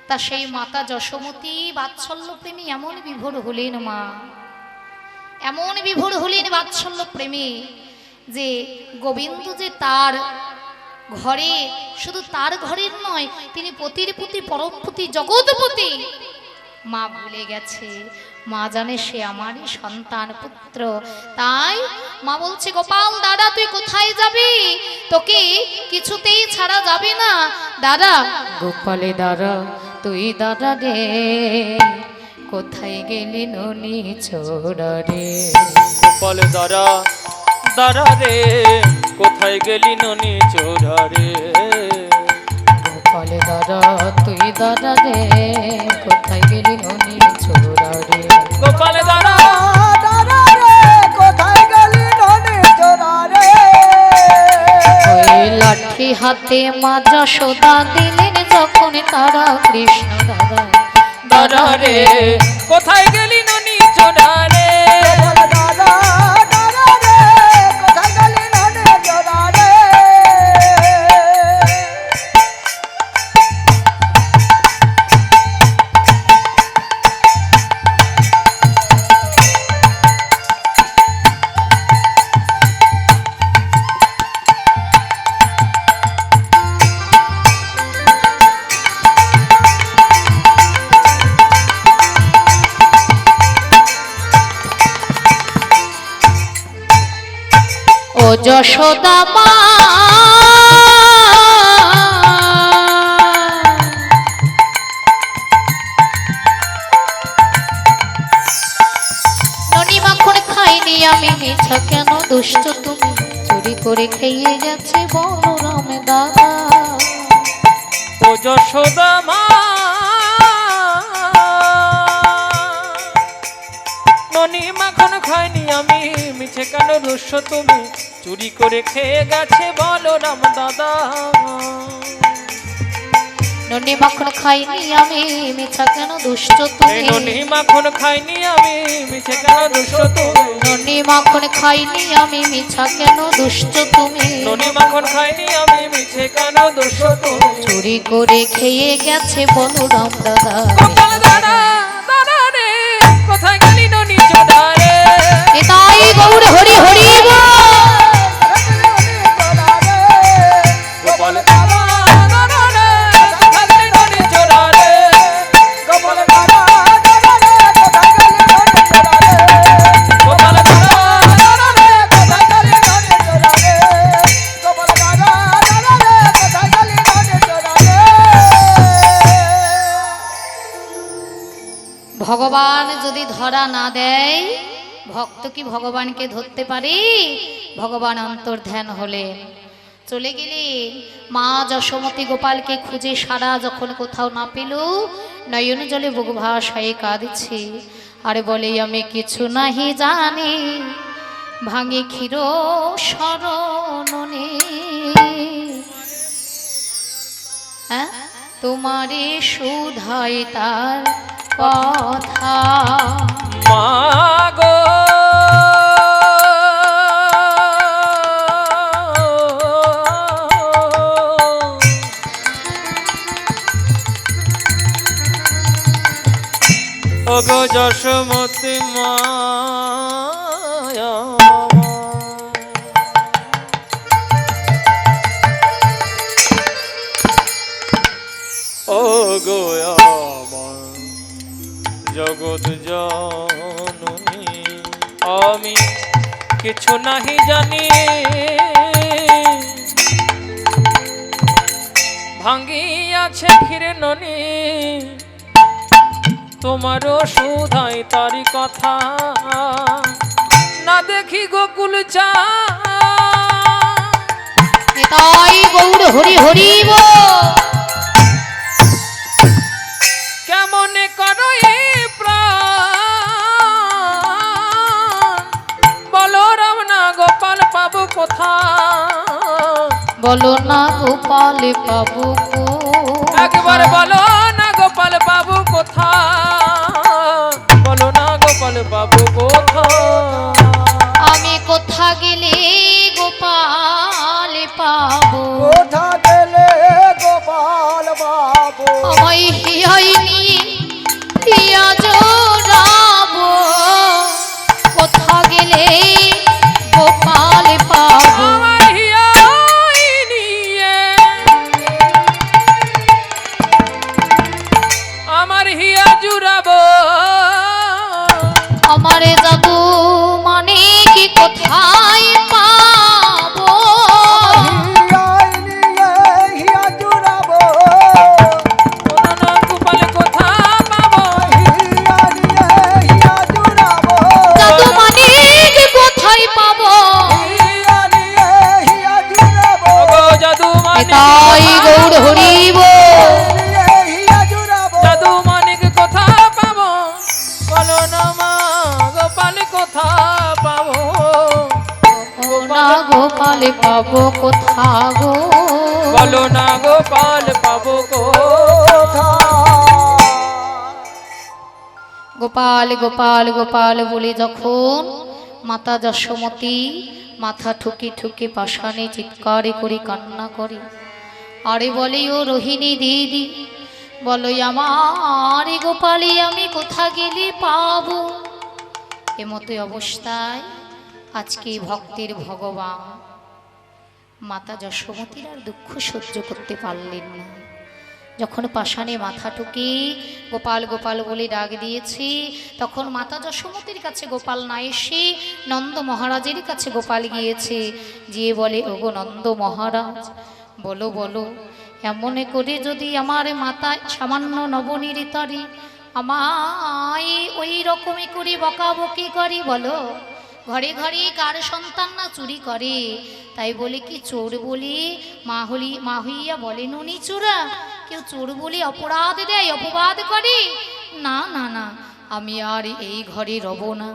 Speaker 1: তা সেই মাতা যশোমতী বাৎসল্য প্রেমী এমন বিভোর হলেন মা, এমন বিভোর হলেন বাৎসল্য প্রেমী যে গোবিন্দ যে তার ঘরে, শুধু তার ঘরের নয়, তিনি পতির পতি পরমপতি জগৎপতি। মা ভুলে গেছে, মা জানে সে আমারই সন্তান পুত্র। তাই মা বলছে, গোপাল দাদা তুই কোথায় যাবি? তোকে কিছুতেই ছাড়া যাবে না দাদা। গোপালে দাদা তুই দাদা রে, কোথায় গেলি ননি ছোড়া রে?
Speaker 2: গোপালে দাদা দাদা রে, কোথায় গেলি ননি ছোড়া রে?
Speaker 1: গোপালে দাদা তুই দাদা রে, কোথায় গেলি ননি ছোড়া রে?
Speaker 2: গোপালে দাদা
Speaker 3: দাদা রে, কোথায় গেলি ননি ছোড়া রে?
Speaker 1: ওই লাঠি হাতে মা যশোদা দিলেন যখন তারা কৃষ্ণ দাদা।
Speaker 2: দাদা রে, কোথায় গেলি ননি ছোড়া রে?
Speaker 3: দাদা দাদা রে, কোথায় গেলি ননি ছোড়া রে?
Speaker 1: ও যশোদা মা, ননি মাখন খাইনি আমি, মিছা কেন দুষ্ট তুমি, চুরি করে খেয়ে গেছে বলরাম দাদা।
Speaker 2: ও যশোদা মা, ননি মাখন খাইনি আমি, মিছে কেন দুষ্ট তুমি, চুরি করে খেয়ে গেছে বলরাম দাদা।
Speaker 1: ননি মাখন খাইনি আমি, মিছা কেন দুষ্ট তুমি,
Speaker 2: ননি মাখন খাইনি আমি, মিছে কেন দুষ্ট তুমি,
Speaker 1: ননি মাখন খাইনি আমি, মিছা কেন দুষ্ট তুমি,
Speaker 2: ননি মাখন খাইনি আমি, মিছে কেন দুষ্ট তুমি,
Speaker 1: চুরি করে খেয়ে গেছে বলরাম দাদা।
Speaker 2: গোপাল দাদা দাদা রে, কোথায় গেলি ননি ছোড়া রে?
Speaker 1: তাই গৌর হরি হরি
Speaker 2: গোপাল দাদা দাদা রে, কোথায় গেলি ননি ছোড়া রে?
Speaker 3: গোপাল দাদা দাদা রে, কোথায় গেলি ননি ছোড়া রে?
Speaker 2: গোপাল দাদা দাদা রে,
Speaker 3: কোথায় গেলি ননি ছোড়া রে? গোপাল দাদা দাদা রে, কোথায় গেলি ননি ছোড়া রে?
Speaker 1: ভগবান যদি ধরা না দেয়, ভক্ত কি ভগবানকে ধরতে পারে? ভগবান অন্তর্ধান হলে চলে গেলেন। মা যশোমতী গোপালকে খুঁজে সারা যখন কোথাও না পেল, নয়ন জলে বুক ভাসায় কাঁদছে আর বলে, আমি কিছু নাহি জানি, ভাঙে ক্ষীর শরণনে। হ্যাঁ, তোমারে শুধাই তার কথা।
Speaker 2: মাগো ওগো যশোমতী মায়া, ওগো আমার জগৎ জননী, আমি কিছু নাহি জানি, ভাঙ্গিয়াছে ক্ষীর ননি, তোমারও শুধাই তারি কথা, না দেখি গোকুল চা।
Speaker 1: তাই গৌর হরি হরি পাবো
Speaker 2: একবার বলো না গোপাল বাবু কোথা, বলো না গোপাল বাবু কোথা।
Speaker 1: আমি কোথা গেলে গোপাল পাবো,
Speaker 3: কোথা গেলে গোপাল বাবু,
Speaker 1: আমায় হিয়াই নিয়ে হিয়া জোড়াবো, কোথা গেলে গোপাল পাবো।
Speaker 2: আমার হিয়াই নিয়ে, আমার হিয়া জুড়াবো,
Speaker 1: আমার জাদু মানে কি কোথায় পাবো,
Speaker 3: হিয়াই নিয়ে হিয়া জুড়াবো,
Speaker 2: বলো না গোপাল কোথা পাবো।
Speaker 3: হিয়া নিয়ে হিয়া জুড়াবো,
Speaker 1: জাদু মানে কি কোথায় পাবো,
Speaker 3: হিয়া নিয়ে হিয়া জুড়াবো,
Speaker 2: ওগো জাদু মানিক
Speaker 1: তাই গৌর হরিব।
Speaker 3: নিয়ে হিয়া জুড়াবো,
Speaker 2: জাদু মানিক কোথা পাবো, বলো না মা গোপাল কোথা পাবো।
Speaker 1: না গোপাল পাবো কোথা গো,
Speaker 2: বলো না গোপাল পাবো
Speaker 3: কোথা
Speaker 1: গোপাল গোপাল গোপাল বলে যখন মাতা যশোমতী মাথা ঠুকে ঠুকে পাষাণে চিৎকারে করে কান্না করে, আরে বলে ও রোহিণী দিদি, বলো আমার গোপালে আমি কোথা গেলে পাবো। এমতই অবস্থায় আজকে ভক্তের ভগবান মাতা যশোমতীর আর দুঃখ সহ্য করতে পারলেন না। যখন পাষাণে মাথা ঠুকে গোপাল গোপাল বলে ডাক দিয়েছি, তখন মাতা যশোমতীর কাছে গোপাল না এসে নন্দ মহারাজের কাছে গোপাল গিয়েছে, গিয়ে বলে ওগো নন্দ মহারাজ, বলো বলো এমন করে যদি আমার মাতা সামান্য নবনীড়িতারে আমায় ওই রকমই করে বকাবকি করি, বলো ঘরে ঘরে কার সন্তান না চুরি করে, তাই বলে কি চোর বলে মা হইয়া বলেন উনি চোরা, কেউ চোর বলে অপরাধ দেয় অপবাদ করে, না না না, আমি আর এই ঘরে রব না,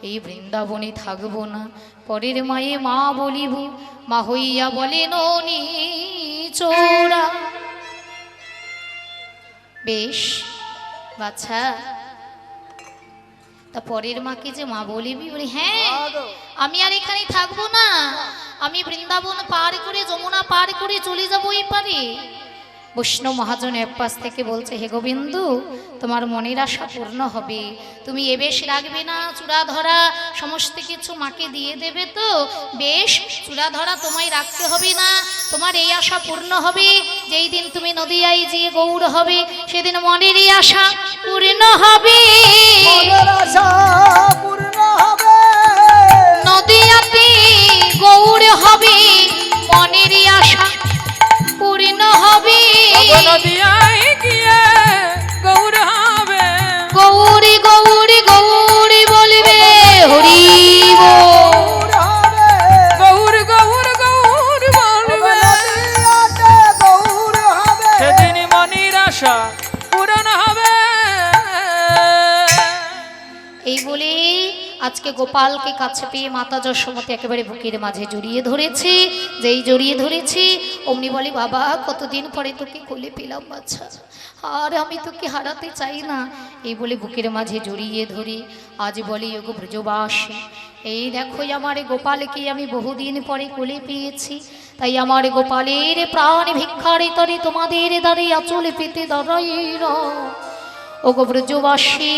Speaker 1: এই বৃন্দাবনে থাকবো না, পরের মায়ে মা বলিব, মা হইয়া বলেন উনি চোরা। বেশ বাছা, তা পরের মাকে যে মা বলিবি, বলি হ্যাঁ আমি আর এখানে থাকবো না, আমি বৃন্দাবন পার করে যমুনা পার করে চলে যাবো এই পারে। বৈষ্ণব মহাজন এক পাশ থেকে বলছে, হে গোবিন্দু তোমার মনের আশা পূর্ণ হবে, তুমি এ বেশ রাখবে না, চূড়া ধরা সমস্ত কিছু মাকে দিয়ে দেবে, তো বেশ চূড়া ধরা তোমায় রাখতে হবে না, তোমার এই আশা পূর্ণ হবে, যেই দিন তুমি নদিয়ায় গিয়ে গৌর হবে সেদিন মনেরই আশা পূর্ণ হবে,
Speaker 3: মনের আশা পূর্ণ হবে,
Speaker 1: নদিয়াতে গৌর হবে মনেরই আশা পূর্ণ হবে,
Speaker 2: নদিয়ায় গিয়ে গৌর হবে,
Speaker 1: গৌরী গৌরী গৌরী বলবে হরি
Speaker 3: গৌর হবে,
Speaker 2: গৌর গৌর গৌর বলবে,
Speaker 3: নদিয়াতে গৌর হবে,
Speaker 2: সেদিন মনির আশা পূরণ হবে।
Speaker 1: এই বলে আজকে গোপালকে কাছে পেয়ে মাতা যশোমতী একেবারে বুকের মাঝে জড়িয়ে ধরেছে, যেই জড়িয়ে ধরেছি অমনি বলে বাবা কতদিন পরে তোকে কোলে পেলাম বাচ্চা, আর আমি তোকে হারাতে চাই না, এই বলে বুকের মাঝে জড়িয়ে ধরে আজ বলি ওগো ব্রজবাসী, এই দেখো আমার গোপালকে আমি বহুদিন পরে কোলে পেয়েছি, তাই আমার গোপালের প্রাণ ভিক্ষারে তরে তোমাদের দ্বারে আঁচল পেতে দাঁড়াইল, ওগো ব্রজবাসী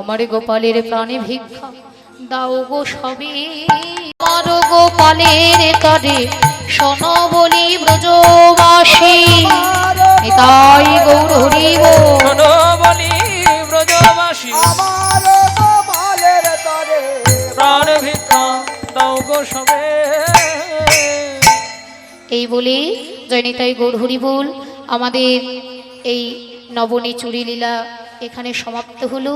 Speaker 1: আমার গোপালের প্রাণে ভিক্ষা দাও গো সবে, আমার গোপালের তরে শোনো বলি ব্রজবাসী, তাই গৌর হরিব।
Speaker 2: শোনো বলি ব্রজবাসী,
Speaker 3: আমার গোপালের তরে
Speaker 2: প্রাণ ভিক্ষা দাও গো সবে।
Speaker 1: এই বলে জয়নিতাই গৌর হরি বল, আমাদের এই নবনী চুরি লীলা এখানে সমাপ্ত হলো।